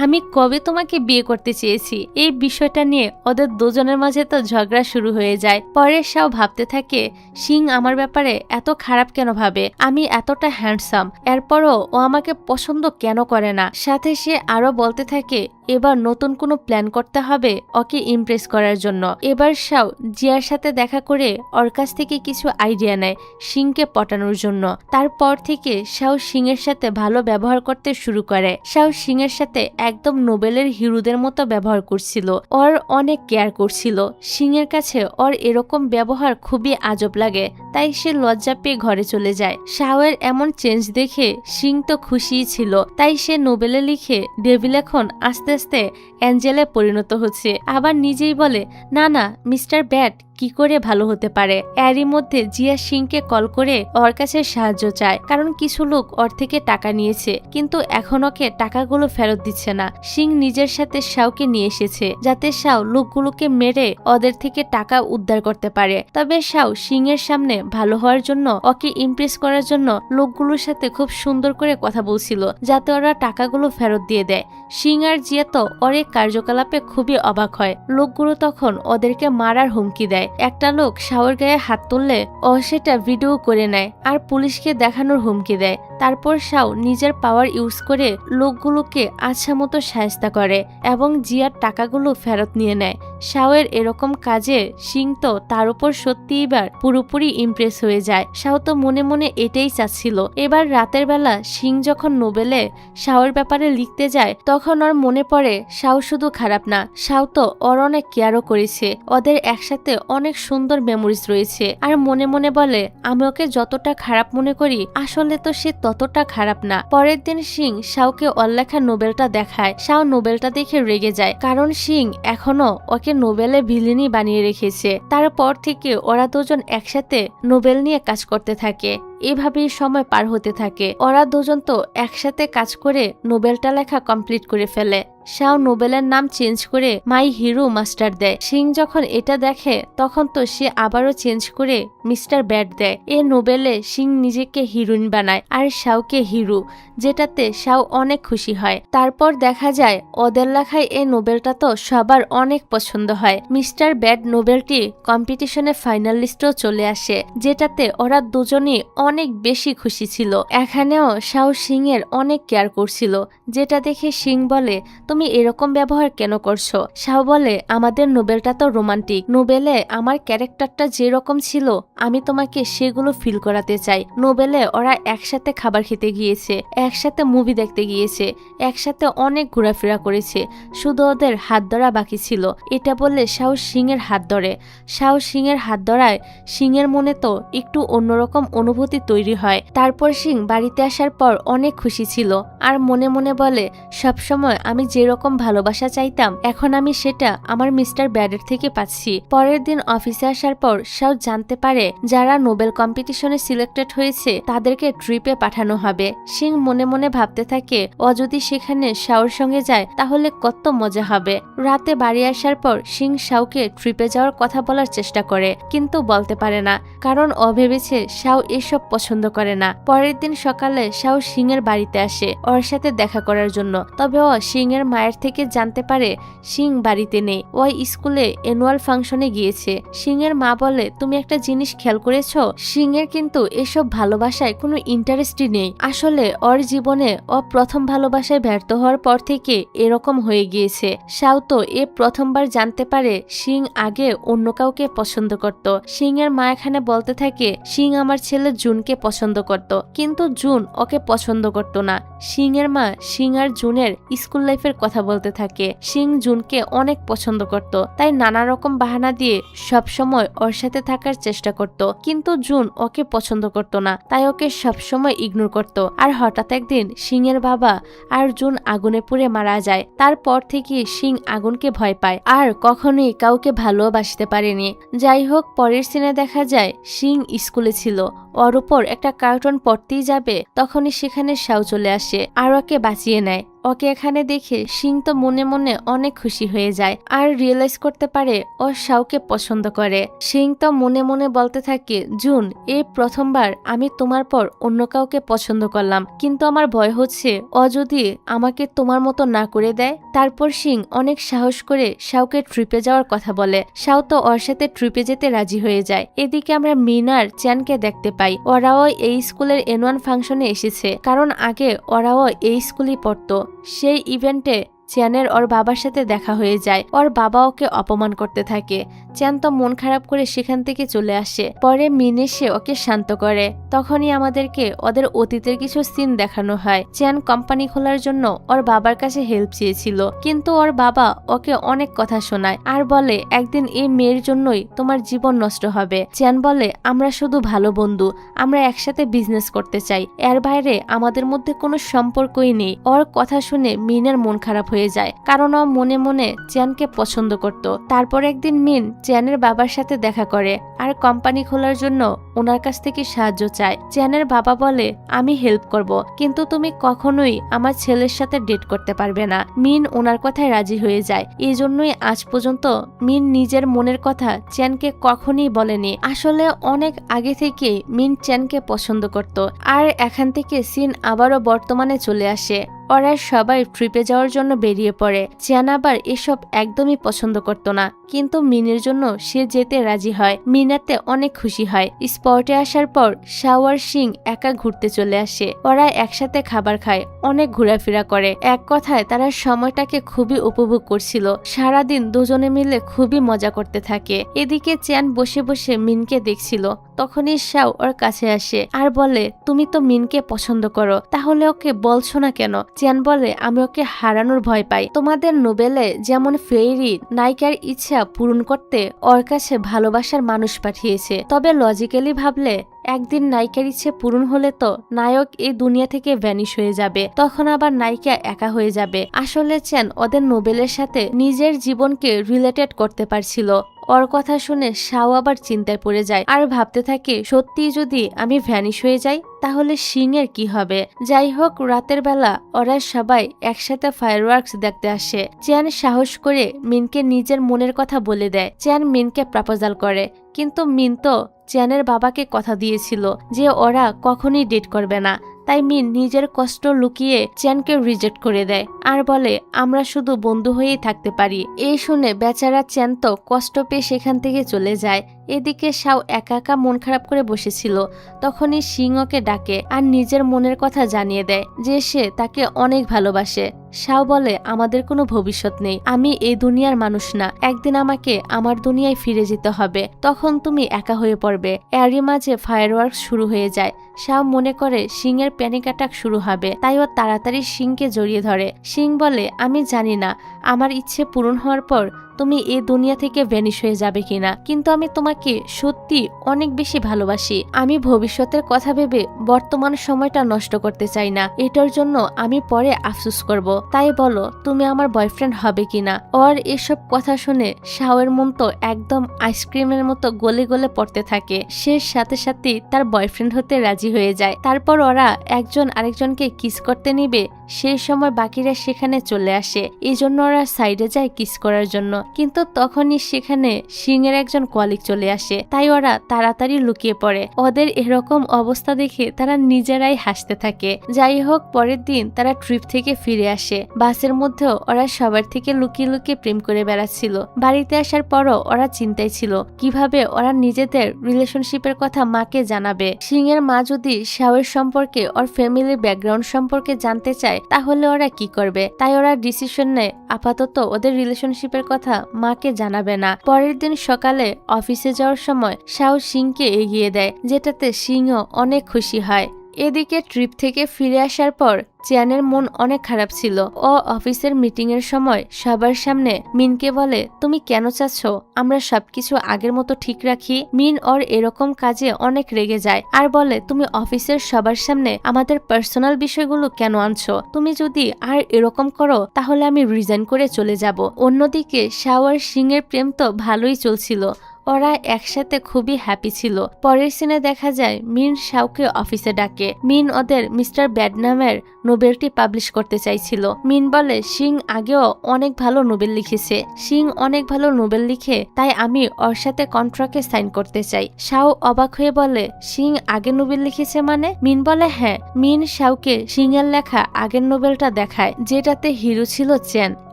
আমি কবে তোমাকে বিয়ে করতে চেয়েছি। এই বিষয়টা নিয়ে ওদের দুজনের মাঝে তো ঝগড়া শুরু হয়ে যায়। পরে শাও ভাবতে থাকে, সিং আমার ব্যাপারে এত খারাপ কেন ভাবে, আমি এতটা হ্যান্ডসাম, এরপরও ও আমাকে পছন্দ কেন করে না। সাথে সে আরো বলতে থাকে এবার নতুন কোনো প্ল্যান করতে হবে ওকে ইমপ্রেস করার জন্য। এবার শাও জিয়ার সাথে দেখা করে ওর কাছ থেকে কিছু আইডিয়া নেয় সিংকে পটানোর জন্য। তারপর থেকে শাও সিং এর সাথে ভালো ব্যবহার করতে শুরু করে। শাও সিং এর সাথে একদম নোবেলের হিরোদের মতো ব্যবহার করছিল, ওর অনেক কেয়ার করছিল। সিং এর কাছে ওর এরকম ব্যবহার খুবই আজব লাগে, তাই সে লজ্জা পেয়ে ঘরে চলে যায়। শাওয়ের এমন চেঞ্জ দেখে সিং তো খুশিই ছিল, তাই সে নোবেলে লিখে ডেভিল এখন আস্তে আস্তে অ্যাঞ্জেলে পরিণত হচ্ছে। আবার নিজেই বলে, না না মিস্টার ব্যাট কি করে ভালো হতে পারে। এরই মধ্যে জিয়া সিংকে কল করে ওর কাছে সাহায্য চায়, কারণ কিছু লোক ওর থেকে টাকা নিয়েছে কিন্তু এখন ওকে টাকাগুলো ফেরত দিচ্ছে না। সিং নিজের সাথে শাওকে নিয়ে এসেছে যাতে শাও লোকগুলোকে মেরে ওদের থেকে টাকা উদ্ধার করতে পারে। তবে শাও সিং এর সামনে ভালো হওয়ার জন্য ওকে ইমপ্রেস করার জন্য লোকগুলোর সাথে খুব সুন্দর করে কথা বলছিল যাতে ওরা টাকাগুলো ফেরত দিয়ে দেয়। সিং আর জিয়া তো ওর এই কার্যকলাপে খুবই অবাক হয়। লোকগুলো তখন ওদেরকে মারার হুমকি দেয়। একটা লোক শাওর গায়ে হাত তুললে ও সেটা ভিডিও করে নেয় আর পুলিশকে দেখানোর হুমকি দেয়। তারপর শাও নিজের পাওয়ার ইউজ করে লোকগুলোকে আচ্ছা মতো সাহায্য করে এবং জিয়ার টাকাগুলো ফেরত নিয়ে নেয়। শাওয়ের এরকম কাজে সিং তো তার উপর সত্যি এবার পুরোপুরি ইমপ্রেস হয়ে যায়। শাও তো মনে মনে এটাই চাচ্ছিল। এবার রাতের বেলা সিং যখন নোবেলে শাওয়ের ব্যাপারে লিখতে যায় তখন ওর মনে পড়ে শাও শুধু খারাপ না, শাও তো ওর অনেক কেয়ারও করেছে, ওদের একসাথে অনেক সুন্দর মেমোরিজ রয়েছে। আর মনে মনে বলে, আমি ওকে যতটা খারাপ মনে করি আসলে তো সে ততটা খারাপ না। পরের দিন সিং শাওকে ওর লেখা নোবেলটা দেখায়। শাও নোবেলটা দেখে রেগে যায়, কারণ সিং এখনো ওকে নোবেলে ভিলেনি বানিয়ে রেখেছে। তারপর থেকে ওরা দুজন একসাথে নোবেল নিয়ে কাজ করতে থাকে। এভাবেই সময় পার হতে থাকে। ওরা দুজন তো একসাথে কাজ করে নোবেলটা লেখা কমপ্লিট করে ফেলে। শাও নোবেলের নাম চেঞ্জ করে মাই হিরো মাস্টার দেয়। সিং যখন এটা দেখে তখন তো সে আবারও চেঞ্জ করে মিস্টার ব্যাট দেয়। এ নোবেলে সিং নিজেকে হিরোইন বানায় আর শাওকে হিরো, যেটাতে শাও অনেক খুশি হয়। তারপর দেখা যায় ওদের লেখায় এই নোবেলটা তো সবার অনেক পছন্দ হয়। মিস্টার ব্যাট নোবেলটি কম্পিটিশনে ফাইনাল লিস্টেও চলে আসে, যেটাতে ওরা দুজনই অনেক বেশি খুশি ছিল। এখানেও শাও সিং এর অনেক কেয়ার করছিল, যেটা দেখে সিং বলে, তুমি এরকম ব্যবহার কেন করছো? শাও বলে, আমাদের নোবেলটা তো রোমান্টিক, নোবেলে আমার ক্যারেক্টারটা যেরকম ছিল আমি তোমাকে সেগুলো ফিল করাতে চাই। নোবেলে ওরা একসাথে খাবার খেতে গিয়েছে, একসাথে মুভি দেখতে গিয়েছে, একসাথে অনেক ঘোরাফেরা করেছে, শুধু ওদের হাত ধরা বাকি ছিল। এটা বললে শাও সিং এর হাত ধরে। শাও সিং এর হাত ধরায় সিং এর মনে তো একটু অন্যরকম অনুভূতি তৈরি হয়। তারপর সিং বাড়িতে আসার পর অনেক খুশি ছিল আর মনে মনে বলে, সবসময় আমি যেরকম ভালোবাসা চাইতাম এখন আমি সেটা আমার মিস্টার ব্যাডের থেকে পাচ্ছি। পরের দিন অফিসে আসার পর শাও জানতে পারে যারা নোবেল কম্পিটিশনে সিলেক্টেড হয়েছে তাদেরকে ট্রিপে পাঠানো হবে। সিং মনে মনে ভাবতে থাকে ও যদি সেখানে শাওর সঙ্গে যায় তাহলে কত মজা হবে। রাতে বাড়ি আসার পর সিং শাওকে ট্রিপে যাওয়ার কথা বলার চেষ্টা করে কিন্তু বলতে পারে না, কারণ ও ভেবেছে শাও এসব পছন্দ করে না। পরের দিন সকালে শাও সিং এর বাড়িতে আসে ওর সাথে দেখা করার জন্য। তবে ও সিং এর মায়ের থেকে জানতে পারে সিং বাড়িতে নেই, ও স্কুলে অ্যানুয়াল ফাংশনে গিয়েছে। সিং এর মা বলে, তুমি একটা জিনিস খেয়াল করেছো, সিং এর কিন্তু এসব ভালোবাসায় কোনো ইন্টারেস্টই নেই। আসলে ওর জীবনে ও প্রথম ভালোবাসায় ব্যর্থ হওয়ার পর থেকে এরকম হয়ে গিয়েছে। শাও তো এ প্রথমবার জানতে পারে সিং আগে অন্য কাউকে পছন্দ করত। সিং এর মা এখানে বলতে থাকে সিং আমার ছেলে জুনকে পছন্দ করত, কিন্তু জুন ওকে পছন্দ করত না। সিং এর মা সিং আর জুনের স্কুল লাইফের কথা বলতে থাকে। সিং জুনকে অনেক পছন্দ করত, তাই নানা রকম বাহানা দিয়ে সব সময় ওর সাথে থাকার চেষ্টা করত, কিন্তু জুন ওকে পছন্দ করত না, তাই ওকে সব সময় ইগনোর করত। আর হঠাৎ একদিন সিং এর বাবা আর জুন আগুনে পুড়ে মারা যায়। তারপর থেকে সিং আগুনকে ভয় পায় আর কখনোই কাউকে ভালোবাসতে পারেনি। যাই হোক, পরের সিনে দেখা যায় সিং স্কুলে ছিল, ওর উপর একটা কার্টুন পড়তেই যাবে তখনই সেখানে শাও চলে আসে আর ওকে বাঁচিয়ে নেয়। ওকে এখানে দেখে সিং তো মনে মনে অনেক খুশি হয়ে যায় আর রিয়েলাইজ করতে পারে ও শাওকে পছন্দ করে। সিং তো মনে মনে বলতে থাকে, জুন, এই প্রথমবার আমি তোমার পর অন্য কাউকে পছন্দ করলাম, কিন্তু আমার ভয় হচ্ছে ও যদি আমাকে তোমার মতো না করে দেয়। তারপর সিং অনেক সাহস করে শাওকে ট্রিপে যাওয়ার কথা বলে। শাও তো ওর সাথে ট্রিপে যেতে রাজি হয়ে যায়। এদিকে আমরা মিন আর চ্যানকে দেখতে পাই, ওরাও এই স্কুলের N1 ফাংশনে এসেছে, কারণ আগে ওরাও এই স্কুলেই পড়তো। সেই ইভেন্টে চ্যানের ওর বাবার সাথে দেখা হয়ে যায়। ওর বাবা ওকে অপমান করতে থাকে। চ্যান তো মন খারাপ করে সেখান থেকে চলে আসে। পরে মিন এসে ওকে শান্ত করে। তখনই আমাদেরকে ওদের অতীতের কিছু সিন দেখানো হয়। চ্যান কোম্পানি খোলার জন্য ওর বাবার কাছে হেল্প চেয়েছিল, কিন্তু ওর বাবা ওকে অনেক কথা শোনায় আর বলে একদিন এই মেয়ের জন্যই তোমার জীবন নষ্ট হবে। চ্যান বলে আমরা শুধু ভালো বন্ধু, আমরা একসাথে বিজনেস করতে চাই, এর বাইরে আমাদের মধ্যে কোনো সম্পর্কই নেই। ওর কথা শুনে মিনের মন খারাপ হয়ে যায়, কারণ ও মনে মনে চ্যানকে পছন্দ করত। তারপর একদিন মিন চ্যানের বাবার সাথে দেখা করে আর কোম্পানি খোলার জন্য ওনার কাছ থেকে সাহায্য চায়। চ্যানের বাবা বলে আমি হেল্প করব, কিন্তু তুমি কখনোই আমার ছেলের সাথে ডেট করতে পারবে না। মিন ওনার কথায় রাজি হয়ে যায়। এই জন্যই আজ পর্যন্ত মিন নিজের মনের কথা চ্যানকে কখনোই বলেনি। আসলে অনেক আগে থেকে মিন চ্যানকে পছন্দ করত। আর এখান থেকে সিন আবারও বর্তমানে চলে আসে। ওরা সবাই ট্রিপে যাওয়ার জন্য বেরিয়ে পড়ে। চ্যান আবার এসব একদমই পছন্দ করত না, কিন্তু মিনের জন্য সে যেতে রাজি হয়। মিনাতে অনেক খুশি হয়। স্পটে আসার পর শাও আর সিং একা ঘুরতে চলে আসে। ওরা একসাথে খাবার খায়, অনেক ঘোরাফেরা করে। এক কথায় তারা সময়টাকে খুবই উপভোগ করছিল। সারাদিন দুজনে মিলে খুবই মজা করতে থাকে। এদিকে চ্যান বসে বসে মিনকে দেখছিল। তখনই শাও ওর কাছে আসে আর বলে তুমি তো মিনকে পছন্দ করো, তাহলে ওকে বলছো না কেন? চ্যান বলে আমি ওকে হারানোর ভয় পাই। তোমাদের নোবেলে যেমন ফেইরি নায়িকার ইচ্ছা পূরণ করতে ওর কাছে ভালোবাসার মানুষ পাঠিয়েছে, তবে লজিক্যালি ভাবলে একদিন নায়িকার ইচ্ছে পূরণ হলে তো নায়ক এই দুনিয়া থেকে ভ্যানিশ হয়ে যাবে, তখন আবার নায়িকা একা হয়ে যাবে। আসলে চ্যান ওদের নোবেলের সাথে নিজের জীবনকে রিলেটেড করতে পারছিল। ওর কথা শুনে শাও আবার চিন্তায় পড়ে যায় আর ভাবতে থাকে সত্যি যদি আমি ভ্যানিশ হয়ে যাই তাহলে সিং এর কি হবে। যাই হোক, রাতের বেলা ওরা সবাই একসাথে ফায়ারওয়ার্কস দেখতে আসে। চ্যান সাহস করে মিনকে নিজের মনের কথা বলে দেয়। চ্যান মিনকে প্রপোজাল করে, কিন্তু মিন তো চ্যানের বাবাকে কথা দিয়েছিল যে ওরা কখনোই ডেট করবে না। তাই মিন নিজের কষ্ট লুকিয়ে চ্যানকে রিজেক্ট করে দেয় আর বলে আমরা শুধু বন্ধু হয়েই থাকতে পারি। এই শুনে বেচারা চ্যান তো কষ্ট পেয়ে সেখান থেকে চলে যায়। এদিকে শাও একা একা মন খারাপ করে বসেছিল। তখনই সিং ওকে ডাকে আর নিজের মনের কথা জানিয়ে দেয় যে সে তাকে অনেক ভালোবাসে। শাও বলে আমাদের কোনো ভবিষ্যৎ নেই, আমি এই দুনিয়ার মানুষ না, একদিন আমাকে আমার দুনিয়ায় ফিরে যেতে হবে, তখন তুমি একা হয়ে পড়বে। এরই মাঝে ফায়ারওয়ার্কস শুরু হয়ে যায়। শাও মনে করে সিং এর প্যানিক অ্যাটাক শুরু হবে, তাই ও তাড়াতাড়ি সিংকে জড়িয়ে ধরে। সিং বলে আমি জানি না আমার ইচ্ছে পূরণ হওয়ার পর তুমি এই দুনিয়া থেকে ভ্যানিশ হয়ে যাবে কিনা, কিন্তু আমি তোমাকে সত্যি অনেক বেশি ভালোবাসি। আমি ভবিষ্যতের কথা ভেবে বর্তমান সময়টা নষ্ট করতে চাই না, এটার জন্য আমি পরে আফসোস করব। তাই বলো তুমি আমার বয়ফ্রেন্ড হবে কিনা। ওর এসব কথা শুনে শাওয়ের মন তো একদম আইসক্রিমের মতো গলে গলে পড়তে থাকে। সে সাথে সাথে তার বয়ফ্রেন্ড হতে রাজি হয়ে যায়। তারপর ওরা একজন আরেকজনকে কিস করতে নিবে, সেই সময় বাকিরা সেখানে চলে আসে। এই জন্য ওরা সাইডে যায় কিস করার জন্য, কিন্তু তখনই সেখানে সিং এর একজন কলিগ চলে আসে। তাই ওরা তাড়াতাড়ি লুকিয়ে পড়ে। ওদের এরকম অবস্থা দেখে তারা নিজেরাই হাসতে থাকে। যাই হোক, পরের দিন তারা ট্রিপ থেকে ফিরে আসে। বাসের মধ্যেও ওরা সবার থেকে লুকিয়ে লুকিয়ে প্রেম করে বেড়াচ্ছিল। বাড়িতে আসার পরও ওরা চিন্তায় ছিল কিভাবে ওরা নিজেদের রিলেশনশিপের কথা মাকে জানাবে। সিং এর মা যদি শাওয়ের সম্পর্কে ওর ফ্যামিলির ব্যাকগ্রাউন্ড সম্পর্কে জানতে চায় তাহলে ওরা কি করবে। তাই ওরা ডিসিশন নেয় আপাতত ওদের রিলেশনশিপের কথা মাকে জানাবে না। পরের দিন সকালে অফিসে যাওয়ার সময় শাও সিংকে এগিয়ে দেয়, যেটাতে সিংও অনেক খুশি হয়। এদিকে ট্রিপ থেকে ফিরে আসার পর চ্যানের মন অনেক খারাপ ছিল। ও অফিসের মিটিং এর সময় সবার সামনে মিনকে বলে তুমি কেন চাচ্ছ আমরা সবকিছু আগের মতো ঠিক রাখি। মিন ওর এরকম কাজে অনেক রেগে যায় আর বলে তুমি অফিসের সবার সামনে আমাদের পার্সোনাল বিষয়গুলো কেন আনছো, তুমি যদি আর এরকম করো তাহলে আমি রিজাইন করে চলে যাব। অন্যদিকে শাও আর সিং এর প্রেম তো ভালোই চলছিল। ওরা একসাথে খুবই হ্যাপি ছিল। পরের সিনে দেখা যায় মিন শাওকে অফিসে ডাকে। মিন ওদের মিস্টার ব্যাড নামের নোবেলটি পাবলিশ করতে চাইছিল। মিন বলে সিং আগেও অনেক ভালো নোবেল লিখেছে, সিং অনেক ভালো নোবেল লিখে, তাই আমি ওর সাথে কন্ট্রাক্টে সাইন করতে চাই। শাও অবাক হয়ে বলে সিং আগে নোবেল লিখেছে মানে? মিন বলে হ্যাঁ। মিন শাওকে সিং এর লেখা আগের নোবেলটা দেখায়, যেটাতে হিরো ছিল চেন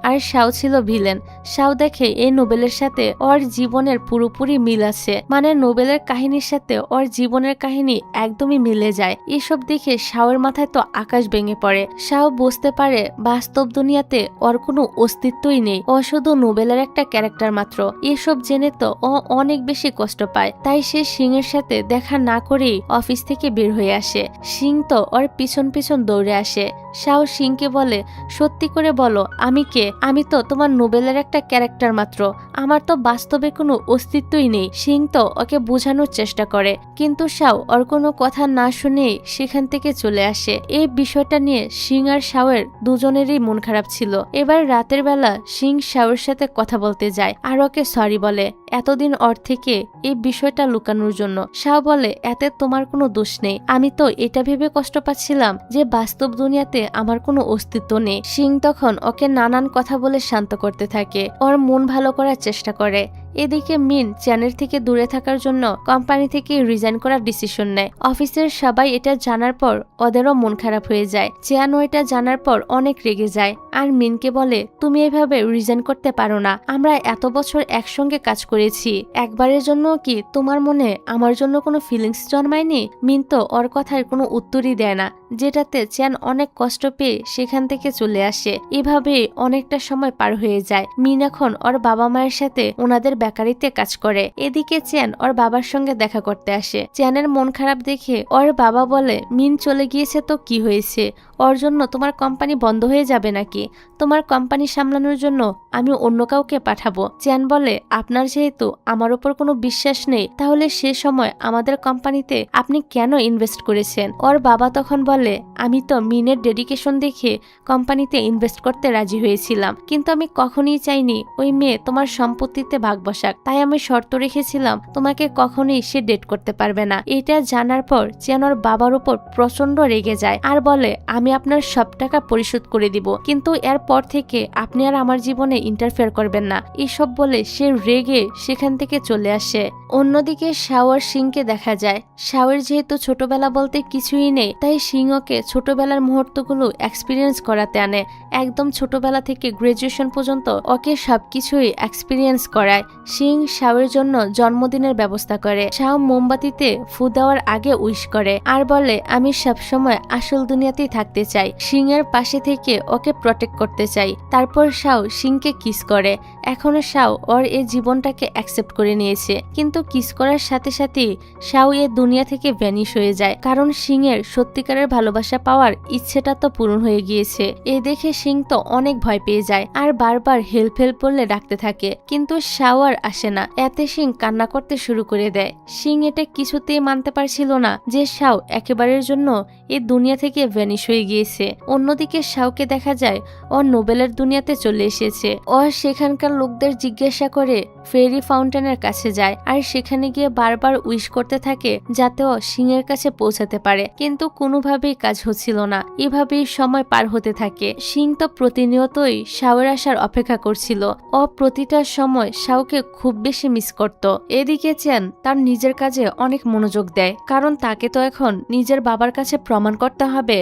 আর শাও ছিল ভিলেন। শাও দেখে এই নোবেলের সাথে ওর জীবনের পুরোপুরি মিল আছে, মানে নোবেলের কাহিনীর সাথে ওর জীবনের কাহিনী একদমই মিলে যায়। এসব দেখে শাওয়ের মাথায় তো আকাশ ভেঙে পড়ে। শাও বুঝতে পারে বাস্তব দুনিয়াতে ওর কোনো অস্তিত্বই নেই, ও শুধু নোবেলের একটা ক্যারেক্টার মাত্র। এসব জেনে তো ও অনেক বেশি কষ্ট পায়, তাই সে সিং এর সাথে দেখা না করেই অফিস থেকে বের হয়ে আসে। সিং তো ওর পিছন পিছন দৌড়ে আসে। শাও সিংকে বলে সত্যি করে বলো আমি কে? আমি তো তোমার নোবেলের একটা ক্যারেক্টার মাত্র, আমার তো বাস্তবে কোনো অস্তিত্বই নেই। সিং তো ওকে বোঝানোর চেষ্টা করে, কিন্তু শাও ওর কোনো কথা না শুনেই সেখান থেকে চলে আসে। এই বিষয়টা নিয়ে সিং আর শাওয়ের দুজনেরই মন খারাপ ছিল। এবার রাতের বেলা সিং শাওয়ের সাথে কথা বলতে যায় আর ওকে সরি বলে এতদিন ওর থেকে এই বিষয়টা লুকানোর জন্য। শাও বলে এতে তোমার কোনো দোষ নেই, আমি তো এটা ভেবে কষ্ট পাচ্ছিলাম যে বাস্তব দুনিয়াতে আমার কোনো অস্তিত্ব নেই। সিং তখন ওকে নানান কথা বলে শান্ত করতে থাকে, ওর মন ভালো করার চেষ্টা করে। এদিকে মিন চ্যানের থেকে দূরে থাকার জন্য কোম্পানি থেকে রিজাইন করার ডিসিশন নেয়। অফিসের সবাই এটা জানার পর ওদেরও মন খারাপ হয়ে যায়। চ্যানও এটা জানার পর অনেক রেগে যায় আর মিনকে বলে তুমি এভাবে রিজাইন করতে পারো না, আমরা এত বছর একসঙ্গে কাজ করেছি, একবারের জন্য কি তোমার মনে আমার জন্য কোনো ফিলিংস জন্মায়নি? মিন তো ওর কথার কোনো উত্তরই দেয় না, যেটাতে চ্যান অনেক কষ্ট পেয়ে সেখান থেকে চলে আসে। এভাবে অনেকটা সময় পার হয়ে যায়। মিন এখন ওর বাবা মায়ের সাথে ওনাদের বেকারিতে কাজ করে। এদিকে চ্যান ওর বাবার সঙ্গে দেখা করতে আসে। চ্যানের মন খারাপ দেখে ওর বাবা বলে মিন চলে গিয়েছে তো কি হয়েছে, ওর জন্য তোমার কোম্পানি বন্ধ হয়ে যাবে নাকি? তোমার কোম্পানি সামলানোর জন্য আমি অন্য কাউকে পাঠাবো। চ্যান বলে আপনার যেহেতু আমার উপর কোনো বিশ্বাস নেই, তাহলে সে সময় আমাদের কোম্পানিতে আপনি কেন ইনভেস্ট করেছেন? ওর বাবা তখন বলে আমি তো মিনের ডেডিকেশন দেখে কোম্পানিতে ইনভেস্ট করতে রাজি হয়েছিলাম, কিন্তু আমি কখনোই চাইনি ওই মেয়ে তোমার সম্পত্তিতে ভাগ বসাক, তাই আমি শর্ত রেখেছিলাম তোমাকে কখনোই সে ডেট করতে পারবে না। এটা জানার পর চ্যান ওর বাবার উপর প্রচন্ড রেগে যায় আর বলে আমি আপনার সব টাকা পরিশোধ করে দিব, কিন্তু এরপর থেকে আপনি আর আমার জীবনে ইন্টারফেয়ার করবেন না। এসব বলে সে রেগে সেখান থেকে চলে আসে। অন্যদিকে শাও আর সিংকে দেখা যায়। শাওয়ের যেহেতু ছোটবেলা বলতে কিছুই নেই, তাই সিং ওকে ছোটবেলার মুহূর্তগুলো এক্সপিরিয়েন্স করাতে আনে। একদম ছোটবেলা থেকে গ্রাজুয়েশন পর্যন্ত ওকে সবকিছুই এক্সপিরিয়েন্স করায়। সিং শাওয়ের জন্য জন্মদিনের ব্যবস্থা করে। শাও মোমবাতিতে ফু দেওয়ার আগে উইশ করে আর বলে আমি সবসময় আসল দুনিয়াতেই থাকতে চাই, সিং এর পাশে থেকে ওকে প্রটেক্ট করতে চাই। তারপর শাও সিংকে কিস করে। এখনো শাও ওর এই জীবনটাকে অ্যাকসেপ্ট করে নিয়েছে, কিন্তু কিস করার সাথে সাথেই শাও এ দুনিয়া থেকে ভ্যানিশ হয়ে যায়, কারণ সিং এর সত্যিকারের ভালোবাসা পাওয়ার ইচ্ছেটা তো পূরণ হয়ে গিয়েছে। এই দেখে সিং তো অনেক ভয় পেয়ে যায় আর বারবার হেল্প হেল্প বলে ডাকতে থাকে, কিন্তু শাও আর আসে না। এতে সিং কান্না করতে শুরু করে দেয়। সিং এটা কিছুতেই মানতে পারছিল না যে শাও একেবারের জন্য এই দুনিয়া থেকে ভ্যানিশ হয়ে গিয়েছে। অন্যদিকে শাওকে দেখা যায় ও নোবেলের দুনিয়াতে চলে এসেছে। ও সেখানকার লোকদের জিজ্ঞাসা করে ফেরি ফাউন্টেনের কাছে যায় আর সেখানে গিয়ে বারবার উইশ করতে থাকে যাতে ও সিং এর কাছে পৌঁছাতে পারে, কিন্তু কোনোভাবেই কাজ হচ্ছিল না। এভাবেই সময় পার হতে থাকে। সিং তো প্রতিনিয়তই শাওয়ের আসার অপেক্ষা করছিল। ও প্রতিটা সময় শাওকে খুব বেশি মিস করত। এদিকে চ্যান তার নিজের কাজে অনেক মনোযোগ দেয়, কারণ তাকে তো এখন নিজের বাবার কাছে প্রমাণ করতে হবে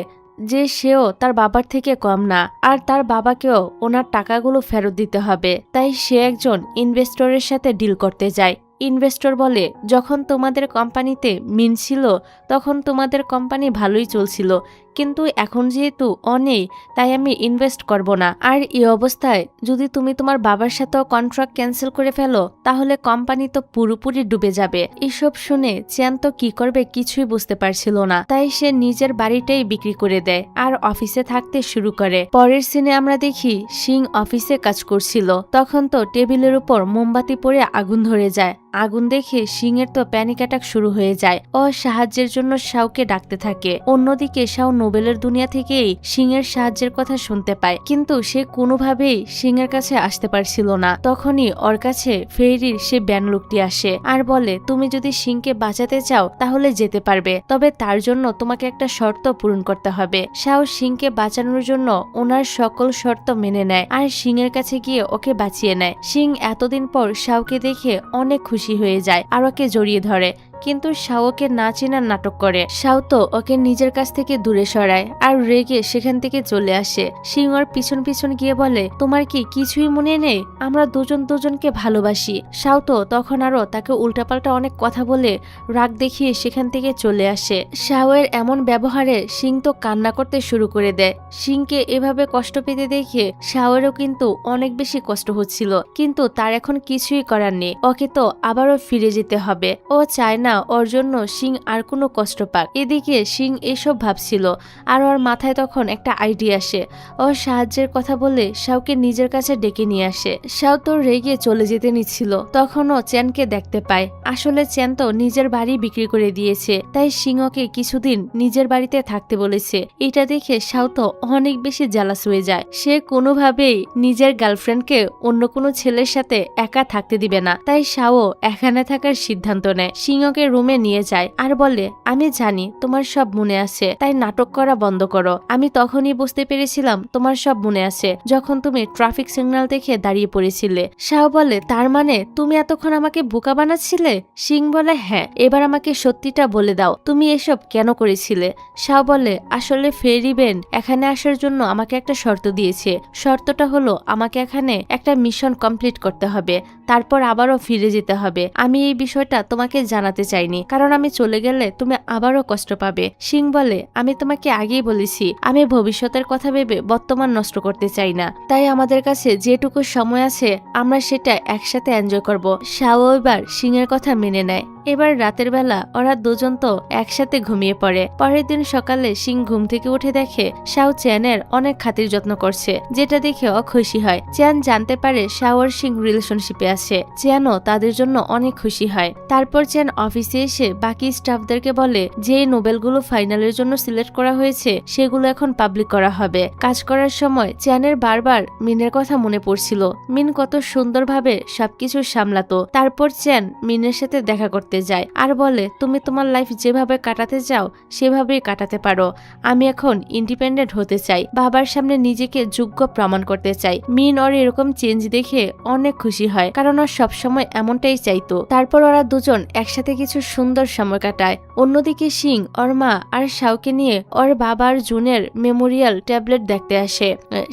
যে সেও তার বাবার থেকে কম না, আর তার বাবাকেও ওনার টাকাগুলো ফেরত দিতে হবে। তাই সে একজন ইনভেস্টরের সাথে ডিল করতে যায়। ইনভেস্টর বলে যখন তোমাদের কোম্পানিতে মিন ছিল তখন তোমাদের কোম্পানি ভালোই চলছিল, কিন্তু এখন যেহেতু নেই তাই আমি ইনভেস্ট করব না। আর এই অবস্থায় যদি তুমি তোমার বাবার সাথেও কন্ট্রাক্ট ক্যান্সেল করে ফেলো তাহলে কোম্পানি তো পুরোপুরি ডুবে যাবে। এসব শুনে চ্যান তো কি করবে কিছুই বুঝতে পারছিল না, তাই সে নিজের বাড়িটাই বিক্রি করে দেয় আর অফিসে থাকতে শুরু করে। পরের সিনে আমরা দেখি সিং অফিসে কাজ করছিল, তখন তো টেবিলের উপর মোমবাতি পড়ে আগুন ধরে যায়। আগুন দেখে সিং এর তো প্যানিক অ্যাটাক শুরু হয়ে যায়। ও সাহায্যের জন্য শাওকে ডাকতে থাকে। অন্যদিকে শাও নোবেলের দুনিয়া থেকেই সিংয়ের সাহায্যের কথা শুনতে পায়, কিন্তু সে কোনোভাবেই সিংয়ের কাছে আসতে পারছিল না। তখনই ওর কাছে ফেরির সে ব্যান লোকটি আসে আর বলে, তুমি যদি সিংকে বাঁচাতে চাও তাহলে যেতে পারবে, তবে তার জন্য তোমাকে একটা শর্ত পূরণ করতে হবে। শাও সিংকে বাঁচানোর জন্য ওনার সকল শর্ত মেনে নেয় আর সিংয়ের কাছে গিয়ে ওকে বাঁচিয়ে নেয়। সিং এতদিন পর শাওকে দেখে অনেক খুশি হয়ে যায় আর ওকে জড়িয়ে ধরে, কিন্তু শাওকে না চেনার নাটক করে। শাও তো ওকে নিজের কাছ থেকে দূরে সরায় আর রেগে সেখান থেকে চলে আসে। সিং ওর পিছন পিছন গিয়ে বলে, তোমার কি কিছুই মনে নেই? আমরা দুজন দুজনকে ভালোবাসি। শাও তো তখন আরো তাকে উল্টাপাল্টা অনেক কথা বলে রাগ দেখিয়ে সেখান থেকে চলে আসে। শাওয়ের এমন ব্যবহারে সিং তো কান্না করতে শুরু করে দেয়। সিংকে এভাবে কষ্ট পেতে দেখে শাওয়েরও কিন্তু অনেক বেশি কষ্ট হচ্ছিল, কিন্তু তার এখন কিছুই করার নেই। ওকে তো আবারও ফিরে যেতে হবে। ও চায় না ওর জন্য সিং আর কোনো কষ্ট পাক। এদিকে সিং এসব ভাবছিল আর ওর মাথায় তখন একটা আইডিয়া আসে। ও সাহায্যের কথা বলে শাওকে নিজের কাছে ডেকে নিয়ে আসে। শাও তো রেগে চলে যেতে নিচ্ছিল, তখনও চ্যানকে দেখতে পায়। আসলে চ্যান তো নিজের বাড়ি বিক্রি করে দিয়েছে, তাই সিং ওকে কিছুদিন নিজের বাড়িতে থাকতে বলেছে। এটা দেখে শাও তো অনেক বেশি জেলাস হয়ে যায়। সে কোনোভাবেই নিজের গার্লফ্রেন্ডকে অন্য কোনো ছেলের সাথে একা থাকতে দিবে না, তাই শাও এখানে থাকার সিদ্ধান্ত নেয়। সিং ওকে রুমে নিয়ে যায় আর বলে, আমি জানি তোমার সব মনে আছে, তাই নাটক করা বন্ধ করো। আমি তখনই বুঝতে পেরেছিলাম তোমার সব মনে আছে, যখন তুমি ট্রাফিক সিগন্যাল দেখে দাঁড়িয়ে পড়েছিলে। শাও বলে, তার মানে তুমি এতক্ষণ আমাকে বোকা বানাচ্ছিলে? সিং বলে, হ্যাঁ, এবার আমাকে সত্যিটা বলে দাও, তুমি এসব কেন করেছিলে? শাও বলে, আসলে ফেরি বেন এখানে আসার জন্য আমাকে একটা শর্ত দিয়েছে। শর্তটা হলো আমাকে এখানে একটা মিশন কমপ্লিট করতে হবে, তারপর আবারও ফিরে যেতে হবে। আমি এই বিষয়টা তোমাকে জানাতে চাইনি, কারণ আমি চলে গেলে তুমি আবারও কষ্ট পাবে। সিং বলে, আমি তোমাকে আগেই বলেছি আমি ভবিষ্যতের কথা ভেবে বর্তমান নষ্ট করতে চাই না, তাই আমাদের কাছে যেটুকু সময় আছে আমরা সেটা একসাথে এনজয় করব। শাও এবার সিং এর কথা মেনে নেয়। এবার রাতের বেলা ওরা দুজন তো একসাথে ঘুমিয়ে পড়ে। পরের দিন সকালে সিং ঘুম থেকে উঠে দেখে শাও চ্যানের অনেক খাতির যত্ন করছে, যেটা দেখে ও খুশি হয়। চ্যান জানতে পারে শাও আর সিং রিলেশনশিপে আছে। চ্যানও তাদের জন্য অনেক খুশি হয়। তারপর চ্যান অফিসে এসে বাকি স্টাফদেরকে বলে যে নোবেলগুলো ফাইনালের জন্য সিলেক্ট করা হয়েছে সেগুলো এখন পাবলিক করা হবে। কাজ করার সময় চ্যানের বারবার মিনের কথা মনে পড়ছিল। মিন কত সুন্দরভাবে সবকিছু সামলাতো। তারপর চ্যান মিনের সাথে দেখা করতে যায় আর বলে, তুমি তোমার লাইফ যেভাবে কাটাতে চাও সেভাবেই কাটাতে পারো। আমি এখন ইন্ডিপেন্ডেন্ট হতে চাই, বাবার সামনে নিজেকে যোগ্য প্রমাণ করতে চাই। মিন ওর এরকম চেঞ্জ দেখে অনেক খুশি হয়, কারণ ওর সবসময় এমনটাই চাইতো। তারপর ওরা দুজন একসাথে কিছু সুন্দর সময় কাটায়। অন্যদিকে সিং ওর মা আর শাওকে নিয়ে ওর বাবার জুনের মেমোরিয়াল ট্যাবলেট দেখতে আসে।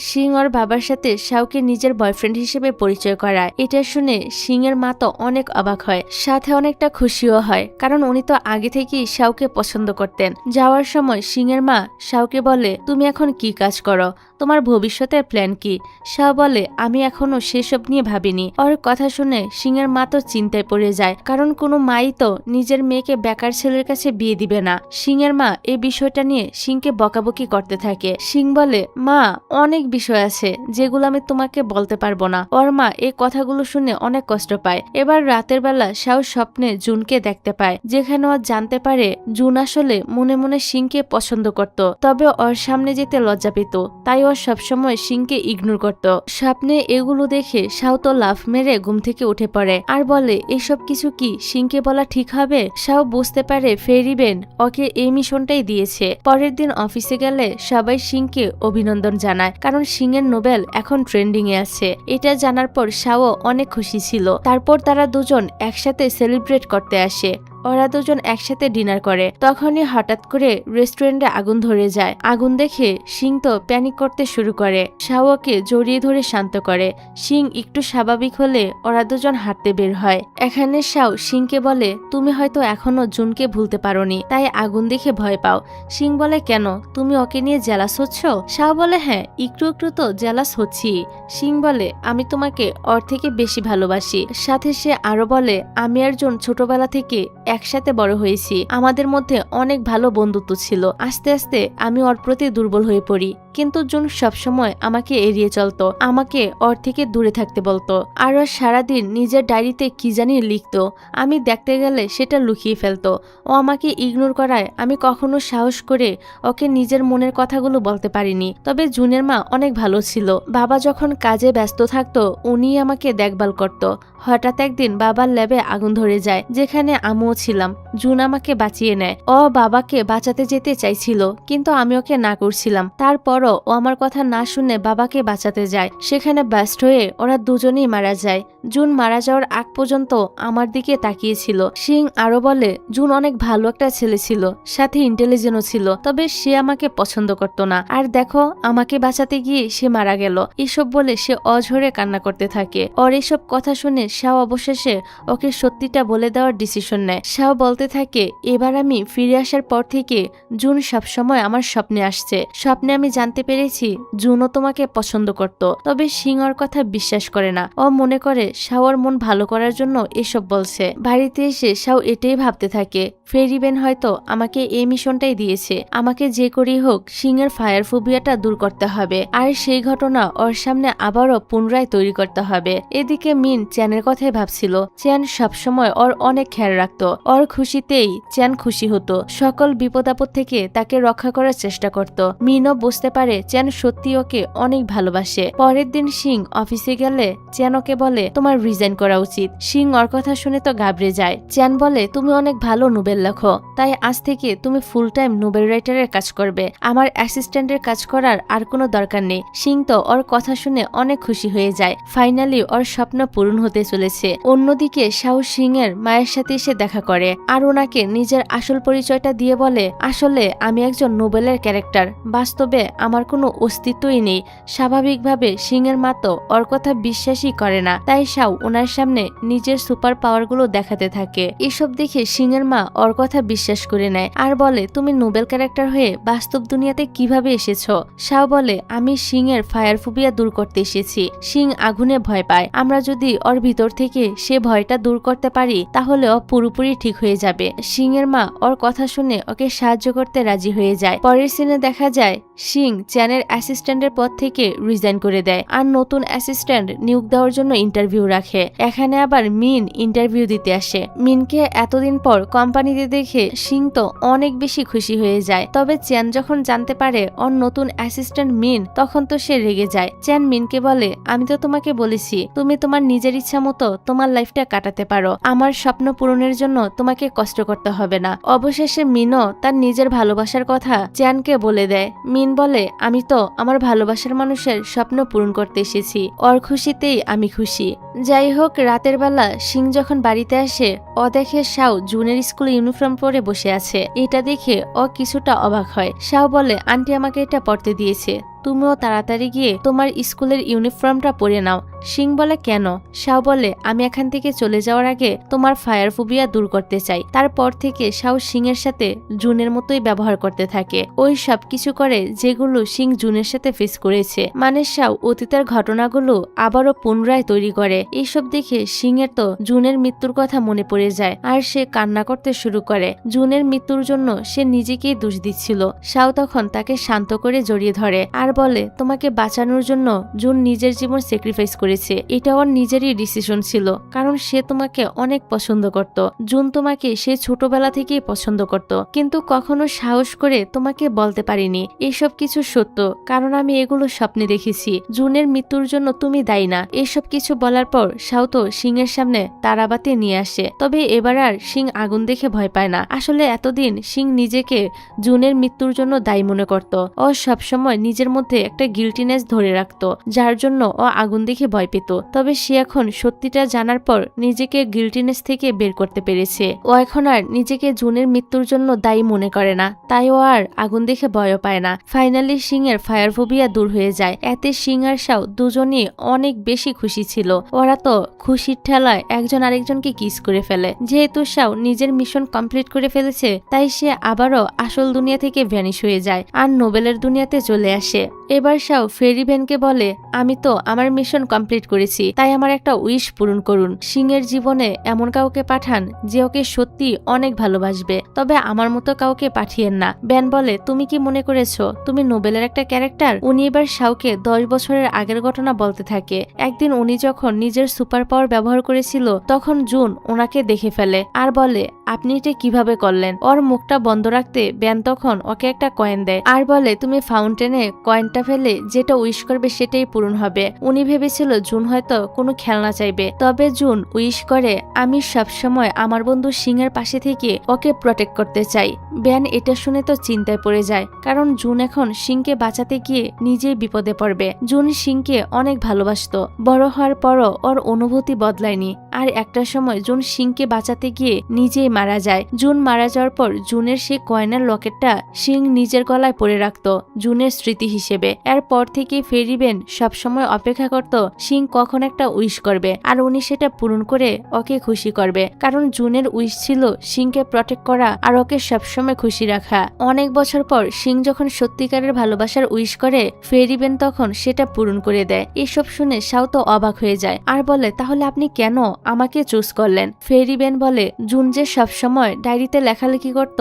সিং ওর বাবার সাথে শাওকে নিজের বয়ফ্রেন্ড হিসেবে পরিচয় করায়। এটা শুনে সিং এর মা তো অনেক অবাক হয়, সাথে অনেকটা খুশিও হয়, কারণ উনি তো আগে থেকেই শাওকে পছন্দ করতেন। যাওয়ার সময় সিং এর মা শাওকে বলে, তুমি এখন কি কাজ করো, তোমার ভবিষ্যতের প্ল্যান কি? শাও বলে, আমি এখনো সেসব নিয়ে ভাবিনি। ওর কথা শুনে সিং এর মা তো চিন্তায় পড়ে যায়, কারণ কোনো মাই তো নিজের মেয়েকে বেকার ছেলের কাছে বিয়ে দিবে না। সিং এর মা এই বিষয়টা নিয়ে সিংকে বকাবকি করতে থাকে। সিং বলে, মা, অনেক বিষয় আছে যেগুলো আমি তোমাকে বলতে পারবো না। ওর মা এই কথাগুলো শুনে অনেক কষ্ট পায়। এবার রাতের বেলা শাও স্বপ্নে জুনকে দেখতে পায়, যেখানে ও জানতে পারে জুন আসলে মনে মনে সিংকে পছন্দ করত, তবে ওর সামনে যেতে লজ্জা পেত, তাই ও সবসময় সিংকে ইগনোর করত। স্বপ্নে এগুলো দেখে শাও তো লাফ মেরে ঘুম থেকে উঠে পড়ে আর বলে, এসব কিছু কি সিংকে বলা ঠিক হবে? শাও বুঝতে পারে ফেরি বেন ওকে এই মিশনটাই দিয়েছে। পরের দিন অফিসে গেলে সবাই সিংকে অভিনন্দন জানায়, কারণ সিং এর নোবেল এখন ট্রেন্ডিং এ আছে। এটা জানার পর শাও অনেক খুশি ছিল। তারপর তারা দুজন একসাথে সেলিব্রেট করতে আসে। ওরা দুজন একসাথে ডিনার করে। তখনই হঠাৎ করে রেস্টুরেন্টে আগুন ধরে যায়। আগুন দেখে সিং তো প্যানিক করতে শুরু করে। শাওকে জড়িয়ে ধরে শান্ত করে। সিং একটু স্বাভাবিক হলে ওরা দুজন হাঁটতে বের হয়। এখানে শাও সিংকে বলে, তুমি হয়তো এখনো জুনকে ভুলতে পারোনি, তাই আগুন দেখে ভয় পাও। সিং বলে, কেন, তুমি ওকে নিয়ে জেলাস হচ্ছ? শাও বলে, হ্যাঁ, একটু একটু তো জেলাস হচ্ছি। সিং বলে, আমি তোমাকে ওর থেকে বেশি ভালোবাসি। সাথে সে আরো বলে, আমি আর জুন ছোটবেলা থেকে একসাথে বড় হয়েছি, আমাদের মধ্যে অনেক ভালো বন্ধুত্ব ছিল। আস্তে আস্তে আমি ওর প্রতি দুর্বল হয়ে পড়ি, কিন্তু জুন সবসময় আমাকে এড়িয়ে চলতো, আমাকে ওর থেকে দূরে থাকতে বলতো, আর ও সারাদিন নিজের ডায়েরিতে কি জানি লিখতো। আমি দেখতে গেলে সেটা লুকিয়ে ফেলতো। ও আমাকে ইগনোর করায় আমি কখনো সাহস করে ওকে নিজের মনের কথাগুলো বলতে পারিনি। তবে জুনের মা অনেক ভালো ছিল। বাবা যখন কাজে ব্যস্ত থাকতো উনি আমাকে দেখভাল করত। হঠাৎ একদিন বাবার ল্যাবে আগুন ধরে যায়, যেখানে আমিও ছিলাম। জুন আমাকে বাঁচিয়ে নেয়। ও বাবাকে বাঁচাতে যেতে চাইছিল, কিন্তু আমি ওকে না করছিলাম। তারপরও ও আমার কথা না শুনে বাবাকে বাঁচাতে যায়। সেখানে ব্লাস্ট হয়ে ওরা দুজনেই মারা যায়। জুন মারা যাওয়ার আগ পর্যন্ত আমার দিকে তাকিয়েছিল। সিং আরো বলে, জুন অনেক ভালো একটা ছেলে ছিল, সাথে ইন্টেলিজেন্টও ছিল, তবে সে আমাকে পছন্দ করত না। আর দেখো, আমাকে বাঁচাতে গিয়ে সে মারা গেল। এসব বলে সে অঝরে কান্না করতে থাকে। ওর এসব কথা শুনে শাও অবশেষে ওকে সত্যিটা বলে দেওয়ার ডিসিশন নেয়। শাও বলতে থাকে, এবার আমি ফিরে আসার পর থেকে জুন সবসময় আমার স্বপ্নে আসছে। স্বপ্নে আমি জানতে পেরেছি জুনও তোমাকে পছন্দ করত। তবে সিং ওর কথা বিশ্বাস করে না। ও মনে করে শাওর মন ভালো করার জন্য এসব বলছে। বাড়িতে এসে শাও এটাই ভাবতে থাকে, ফেরিবেন হয়তো আমাকে এই মিশনটাই দিয়েছে। আমাকে যে করেই হোক সিং এর ফায়ার ফোবিয়াটা দূর করতে হবে, আর সেই ঘটনা ওর সামনে আবারও পুনরায় তৈরি করতে হবে। এদিকে মিন চ্যানের কথাই ভাবছিল। চ্যান সবসময় ওর অনেক খেয়াল রাখতো। ওর খুশিতেই চ্যান খুশি হতো। সকল বিপদ আপদ থেকে তাকে রক্ষা করার চেষ্টা করত। মিনও বুঝতে পারে চ্যান সত্যি ওকে অনেক ভালোবাসে। পরের দিন সিং অফিসে গেলে চ্যান ওকে বলে, তোমার রিজাইন করা উচিত। সিং ওর কথা শুনে তো ঘাবড়ে যায়। চ্যান বলে, তুমি অনেক ভালো নোবেল লেখো, তাই আজ থেকে তুমি ফুল টাইম নোবেল রাইটারের কাজ করবে। আমার অ্যাসিস্ট্যান্টের কাজ করার আর কোনো দরকার নেই। সিং তো ওর কথা শুনে অনেক খুশি হয়ে যায়। ফাইনালি ওর স্বপ্ন পূরণ হতে চলেছে। অন্যদিকে শাও সিং এর মায়ের সাথে এসে দেখা করে, আর ওনাকে নিজের আসল পরিচয়টা দিয়ে বলে, আসলে আমি একজন নোবেলের ক্যারেক্টার, বাস্তবে আমার কোনো অস্তিত্বই নেই। স্বাভাবিকভাবে সিং এর মা তো ওর কথা বিশ্বাসই করে না, তাই শাও ওনার সামনে নিজের সুপার পাওয়ার গুলো দেখাতে থাকে। এসব দেখে সিং এর মা ওর কথা বিশ্বাস করে নেয় আর বলে, তুমি নোবেল ক্যারেক্টার হয়ে বাস্তব দুনিয়াতে কিভাবে এসেছো? শাও বলে, আমি সিং এর ফায়ার ফোবিয়া দূর করতে এসেছি। সিং আগুনে ভয় পায়। আমরা যদি ওর ভিতর থেকে সে ভয়টা দূর করতে পারি তাহলে ও পুরোপুরি ঠিক হয়ে যাবে। সিং এর মা ওর কথা শুনে ওকে সাহায্য করতে রাজি হয়ে যায়। পরের সিনে দেখা যায় সিং চ্যানের অ্যাসিস্ট্যান্টের পদ থেকে রিজাইন করে দেয় আর নতুন অ্যাসিস্ট্যান্ট নিয়োগ দেওয়ার জন্য ইন্টারভিউ রাখে। এখানে আবার মিন ইন্টারভিউ দিতে আসে। মিনকে এতদিন পর কোম্পানিতে দেখে সিং তো অনেক বেশি খুশি হয়ে যায়। তবে চ্যান যখন জানতে পারে ওর নতুন অ্যাসিস্ট্যান্ট মিন, তখন তো সে রেগে যায়। চ্যান মিনকে বলে, আমি তো তোমাকে বলেছি তুমি তোমার নিজের ইচ্ছা মতো তোমার লাইফটা কাটাতে পারো, আমার স্বপ্ন পূরণের জন্য তোমাকে কষ্ট করতে হবে না। অবশেষে মিনও তার নিজের ভালোবাসার কথা চ্যানকে বলে দেয়। মিন বলে, আমি তো আমার ভালোবাসার মানুষের স্বপ্ন পূরণ করতে এসেছি, ওর খুশিতেই আমি খুশি। যাই হোক, রাতের বেলা সিং যখন বাড়িতে আসে ও দেখে শাও জুনের স্কুল ইউনিফর্ম পরে বসে আছে। এটা দেখে ও কিছুটা অবাক হয়। শাও বলে, আন্টি আমাকে এটা পড়তে দিয়েছে, তুমিও তাড়াতাড়ি গিয়ে তোমার স্কুলের ইউনিফর্মটা পরে নাও। সিং বলে, কেন? শাও বলে, আমি এখান থেকে চলে যাওয়ার আগে তোমার ফায়ার ফোবিয়া দূর করতে চাই। তারপর থেকে শাও সিং এর সাথে জুনের মতোই ব্যবহার করতে থাকে। ওই সব কিছু করে যেগুলো সিং জুনের সাথে ফেস করেছে। মানে শাও অতীতের ঘটনাগুলো আবারও পুনরায় তৈরি করে। এইসব দেখে সিং এর তো জুনের মৃত্যুর কথা মনে পড়ে যায় আর সে কান্না করতে শুরু করে। জুনের মৃত্যুর জন্য সে নিজেকেই দোষ দিচ্ছিল। শাও তখন তাকে শান্ত করে জড়িয়ে ধরে আর বলে, তোমাকে বাঁচানোর জন্য জুন নিজের জীবন স্যাক্রিফাইস করেছে। এটা ওর নিজেরই ডিসিশন ছিল, কারণ সে তোমাকে অনেক পছন্দ করত। জুন তোমাকে সে ছোটবেলা থেকেই পছন্দ করত, কিন্তু কখনো সাহস করে তোমাকে বলতে পারিনি। এসব কিছু সত্য, কারণ আমি এগুলো স্বপ্নে দেখেছি। জুনের মৃত্যুর জন্য তুমি দায়ী না। এসব কিছু বলার পর শাও তো সিং এর সামনে তারাবাতি নিয়ে আসে। তবে এবার আর সিং আগুন দেখে ভয় পায় না। আসলে এতদিন সিং নিজেকে জুনের মৃত্যুর জন্য দায়ী মনে করত। ও সবসময় নিজের মধ্যে একটা গিল্টিনেস ধরে রাখতো, যার জন্য ও আগুন দেখে ভয় পেত। তবে সে এখন সত্যিটা জানার পর নিজেকে গিল্টিনেস থেকে বের করতে পেরেছে। ও এখন আর নিজেকে জুনের মৃত্যুর জন্য দায়ী মনে করে না, তাই ও আর আগুন দেখে ভয়ও পায় না। ফাইনালি সিং এর ফায়ার ফোবিয়া দূর হয়ে যায়। এতে সিং আর শাও দুজনই অনেক বেশি খুশি ছিল। ওরা তো খুশির ঠেলায় একজন আরেকজনকে কিস করে ফেলে। যেহেতু শাও নিজের মিশন কমপ্লিট করে ফেলেছে, তাই সে আবারও আসল দুনিয়া থেকে ভ্যানিশ হয়ে যায় আর নোবেলের দুনিয়াতে চলে আসে। এবার শাও ফেরি ভ্যানকে বলে, আমি তো আমার মিশন কমপ্লিট করেছি, তাই আমার একটা উইশ পূরণ করুন। সিংয়ের জীবনে এমন কাউকে পাঠান যে ওকে সত্যি অনেক ভালোবাসবে, তবে আমার মতো কাউকে পাঠিয়েন না। ব্যান বলে, তুমি কি মনে করেছো তুমি নোবেলের একটা ক্যারেক্টার? উনি এবার শাওকে 10 বছরের আগের ঘটনা বলতে থাকে। একদিন উনি যখন নিজের সুপার পাওয়ার ব্যবহার করেছিল তখন জুন ওনাকে দেখে ফেলে আর বলে, আপনি এটা কিভাবে করলেন? ওর মুখটা বন্ধ রাখতে ব্যান তখন ওকে একটা কয়েন দেয় আর বলে, তুমি ফাউন্টেনে কয়েনটা ফেলে যেটা উইশ করবে সেটাই পূরণ হবে। উনি ভেবেছিল জুন হয়তো কোনো খেলনা চাইবে, তবে জুন উইশ করে, আমি সবসময় আমার বন্ধু সিংয়ের পাশে থেকে ওকে প্রটেক্ট করতে চাই। ব্যান এটা শুনে তো চিন্তায় পড়ে যায়, কারণ জুন এখন সিংকে বাঁচাতে গিয়ে নিজেই বিপদে পড়বে। জুন সিংকে অনেক ভালোবাসতো, বড় হওয়ার পরও ওর অনুভূতি বদলায়নি। আর একটা সময় জুন সিংকে বাঁচাতে গিয়ে নিজেই মারা যায়। জুন মারা যাওয়ার পর জুনের সেই কয়েনের লকেটটা সিং নিজের গলায় পরে রাখত জুনের স্মৃতি হিসেবে। এরপর থেকে ফেরি ভ্যান সবসময় অপেক্ষা করত সিং কখন একটা উইশ করবে আর উনি সেটা পূরণ করে ওকে খুশি করবে, কারণ জুনের উইশ ছিল সিংকে প্রটেক্ট করা আর ওকে সবসময় খুশি রাখা। অনেক বছর পর সিং যখন সত্যিকারের ভালোবাসার উইশ করে, ফেরি ভ্যান তখন সেটা পূরণ করে দেয়। এসব শুনে শাও তো অবাক হয়ে যায় আর বলে, তাহলে আপনি কেন আমাকে চুজ করলেন? ফেরি ভ্যান বলে, জুন যে সবসময় ডায়েরিতে লেখালেখি করত,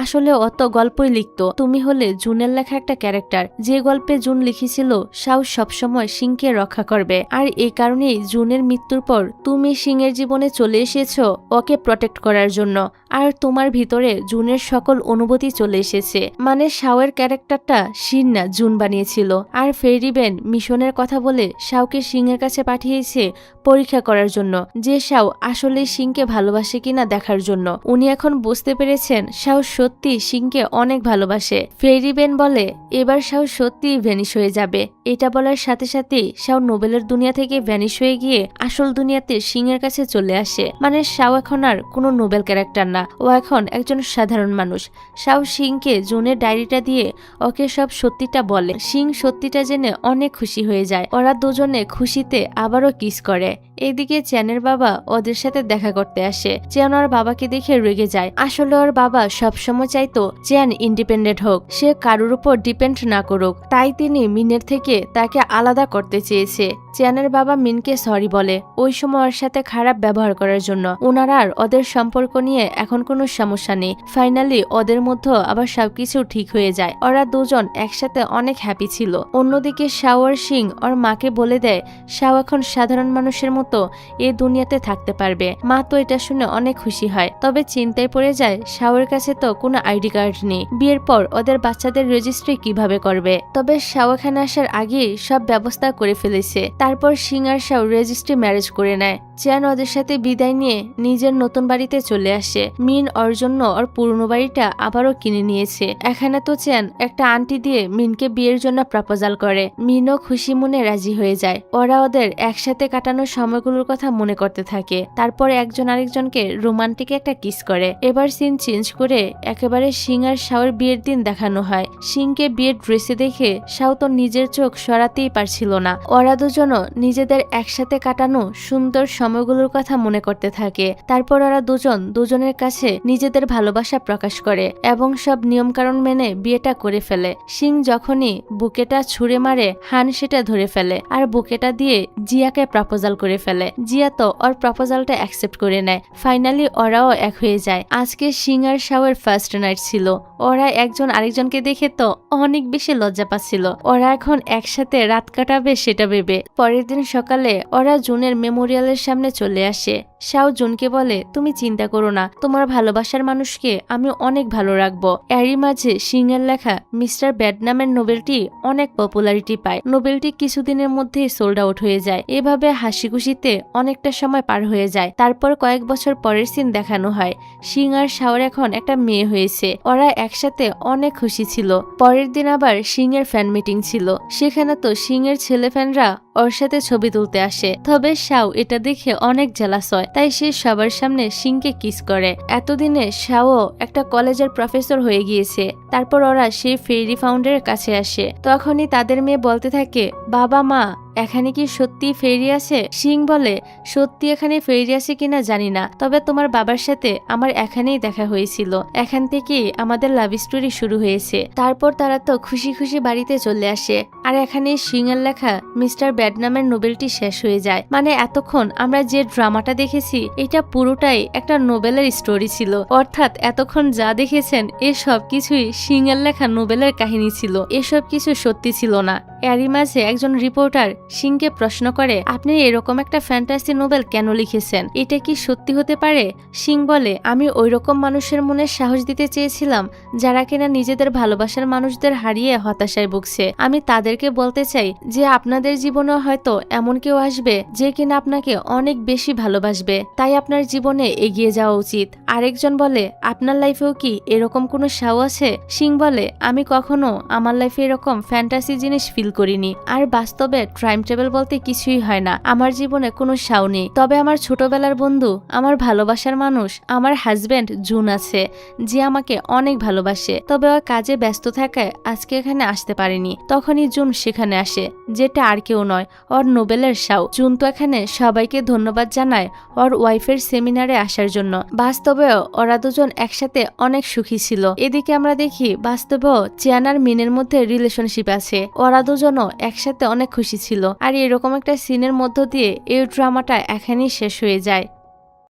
আসলে অত গল্পই লিখত। তুমি হলে জুনের লেখা একটা ক্যারেক্টার। যে গল্পে জুন লিখেছিল শাও সবসময় সিংকে রক্ষা করবে, আর এই কারণেই জুনের মৃত্যুর পর তুমি সিংয়ের জীবনে চলে এসেছো ওকে প্রটেক্ট করার জন্য, আর তোমার ভিতরে জুনের সকল অনুভূতি চলে এসেছে। মানে শাওয়ের ক্যারেক্টারটা সিন না জুন বানিয়েছিল। আর ফেরি ভ্যান মিশনের কথা বলে শাওকে সিংয়ের কাছে পাঠিয়েছে পরীক্ষা করার জন্য, যে শাও আসলে সিংকে ভালোবাসে কিনা দেখার জন্য। উনি এখন বুঝতে পেরেছেন শাও সত্যি সিংকে অনেক ভালোবাসে। ফেরি ভ্যান বলে, এবার শাও সত্যি ভ্যানিশ হয়ে যাবে। এটা বলার সাথে সাথে শাও নোবেলের দুনিয়া থেকে ভ্যানিশ হয়ে গিয়ে আসল দুনিয়াতে সিংয়ের কাছে চলে আসে। মানে শাও এখন আর কোনো নোবেল ক্যারেক্টার না, ও এখন একজন সাধারণ মানুষ। শাও সিংকে জুনের ডায়েরিটা দিয়ে ওকে সব সত্যিটা বলে। সিং সত্যিটা জেনে অনেক খুশি হয়ে যায়। ওরা দুজনে খুশিতে আবারও কিস করে। এইদিকে চ্যানের বাবা ওদের সাথে দেখা করতে আসে। চ্যান ওর বাবাকে দেখে রেগে যায়। আসলে ওর বাবা সবসময় চাইতো চ্যান ইন্ডিপেন্ডেন্ট হোক, সে কারোর উপর ডিপেন্ড না করুক, তাই তিনি মিনের থেকে তাকে আলাদা করতে চেয়েছে। চ্যানের বাবা মিনকে সরি বলে ওই সময় ওর সাথে খারাপ ব্যবহার করার জন্য। ওনারা আর ওদের সম্পর্ক নিয়ে এখন কোনো সমস্যা নেই। ফাইনালি ওদের মধ্যে আবার সবকিছু ঠিক হয়ে যায়। ওরা দুজন একসাথে অনেক হ্যাপি ছিল। অন্যদিকে শাও আর সিং ওর মাকে বলে দেয় শাও এখন সাধারণ মানুষের মতো এই দুনিয়াতে থাকতে পারবে। মা তো এটা শুনে অনেক খুশি হয়, তবে চিন্তায় পড়ে যায় শাওয়ের কাছে তো কোনো আইডি কার্ড নেই। বিয়ের পর ওদের বাচ্চাদের রেজিস্ট্রি কিভাবে করবে? তবে শাও এখানে আসার আগেই সব ব্যবস্থা করে ফেলেছে। তারপর সিং আর শাও রেজিস্ট্রি ম্যারেজ করে নেয়। চ্যান ওদের সাথে বিদায় নিয়ে নিজের নতুন বাড়িতে চলে আসে। মিন ওর জন্য ওর পুরনো বাড়িটা আবারও কিনে নিয়েছে। এখানে তো চ্যান একটা আন্টি দিয়ে মিনকে বিয়ের জন্য প্রপোজাল করে। মিনও খুশি মনে রাজি হয়ে যায়। ওরা ওদের একসাথে কাটানোর সময়গুলোর কথা মনে করতে থাকে। তারপর একজন আরেকজনকে রোমান্টিক একটা কিস করে। এবার সিন চেঞ্জ করে একেবারে সিং আর শাওর বিয়ের দিন দেখানো হয়। সিংকে বিয়ের ড্রেসে দেখে শাও তো নিজের চোখ সরাতেই পারছিল না। ওরা দুজনও নিজেদের একসাথে কাটানো সুন্দর সময়গুলোর কথা মনে করতে থাকে। তারপর ওরা দুজন দুজনের কাছে নিজেদের ভালোবাসা প্রকাশ করে এবং সব নিয়মকানুন মেনে বিয়েটা করে ফেলে। সিং যখনই বুকেটা ছুঁড়ে মারে, হান সেটা ধরে ফেলে আর বুকেটা দিয়ে জিয়াকে প্রপোজাল করে ফেলে। জিয়া তো ওর প্রপোজালটা অ্যাকসেপ্ট করে নেয়। ফাইনালি ওরাও এক হয়ে যায়। আজকে সিং আর শাওয়ের ফার্স্ট নাইট ছিল। ওরা একজন আরেকজনকে দেখে তো অনেক বেশি লজ্জা পাচ্ছিল। ওরা এখন একসাথে রাত কাটাবে সেটা ভেবে। পরের দিন সকালে ওরা জুনের মেমোরিয়ালের সামনে চলে আসে। শাও জুনকে বলে, তুমি চিন্তা করো না, তোমার ভালোবাসার মানুষকে আমি অনেক ভালো রাখবো। এরই মাঝে সিং এর লেখা মিস্টার ব্যাড নামের নোবেলটি অনেক পপুলারিটি পায়। নোবেলটি কিছুদিনের মধ্যেই সোল্ড আউট হয়ে যায়। এভাবে হাসি খুশিতে অনেকটা সময় পার হয়ে যায়। তারপর কয়েক বছর পরের সিন দেখানো হয়। সিং আর শাওর এখন একটা মেয়ে হয়েছে। ওরা একসাথে অনেক খুশি ছিল। পরের দিন আবার সিং এর ফ্যান মিটিং ছিল। সেখানে তো সিং এর ছেলে ফ্যানরা ওর সাথে ছবি তুলতে আসে। তবে শাও এটা দেখে অনেক জেলাস হয়, তাই সে সবার সামনে সিংকে কিস করে। এতদিনে শাও একটা কলেজের প্রফেসর হয়ে গিয়েছে। তারপর ওরা সেই ফেরি ফাউন্ডের কাছে আসে। তখনই তাদের মেয়ে বলতে থাকে, বাবা মা এখানে কি সত্যি ফেরি আছে? সিং বলে, সত্যি এখানে ফেরি আছে কিনা জানি না, তবে তোমার বাবার সাথে আমার এখানেই দেখা হয়েছিল, এখান থেকেই আমাদের লাভ স্টোরি শুরু হয়েছে। তারপর তারা তো খুশি খুশি বাড়িতে চলে আসে। আর এখানে সিং এর লেখা মিস্টার ব্যাড নামের নোবেলটি শেষ হয়ে যায়। মানে এতক্ষণ আমরা যে ড্রামাটা দেখেছি এটা পুরোটাই একটা নোবেলের স্টোরি ছিল, অর্থাৎ এতক্ষণ যা দেখেছেন এসব কিছুই সিং এর লেখা নোবেলের কাহিনী ছিল, এসব কিছু সত্যি ছিল না। এরই মাঝে একজন রিপোর্টার সিংকে প্রশ্ন করে, আপনি এরকম একটা ফ্যান্টাসি নোবেল কেন লিখেছেন? এটা কি সত্যি হতে পারে? সিং বলে, আমি ওই রকম মানুষের মনে সাহস দিতে চেয়েছিলাম যারা কিনা নিজেদের ভালোবাসার মানুষদের হারিয়ে হতাশায় ভুগছে। আমি তাদেরকে বলতে চাই যে আপনাদের জীবনে হয়তো এমন কেউ আসবে যে কিনা আপনাকে অনেক বেশি ভালোবাসবে, তাই আপনার জীবনে এগিয়ে যাওয়া উচিত। আরেকজন বলে, আপনার লাইফেও কি এরকম কোনো সাও আছে? সিং বলে, আমি কখনো আমার লাইফে এরকম ফ্যান্টাসি জিনিস ফিল করিনি, আর বাস্তবে টাইম ট্রাভেল বলতে কিছুই হয় না। আমার জীবনে কোনো সাও নেই, তবে আমার ছোটবেলার বন্ধু, আমার ভালোবাসার মানুষ, আমার হাজবেন্ড জুন আছে, যে আমাকে অনেক ভালোবাসে, তবে ও কাজে ব্যস্ত থাকায় আজকে এখানে আসতে পারেনি। তখনই জুন সেখানে আসে, যেটা আর কেউ নয়, ওর নোবেলের সাও। জুন তো এখানে সবাইকে ধন্যবাদ জানায় ওর ওয়াইফের সেমিনারে আসার জন্য। বাস্তবেও ওরা দুজন একসাথে অনেক সুখী ছিল। এদিকে আমরা দেখি বাস্তবেও চিয়ান আর মিনের মধ্যে রিলেশনশিপ আছে, ওরা দুজনও একসাথে অনেক খুশি ছিল। আর এরকম একটা সিনের মধ্য দিয়ে এই ড্রামাটা এখানেই শেষ হয়ে যায়।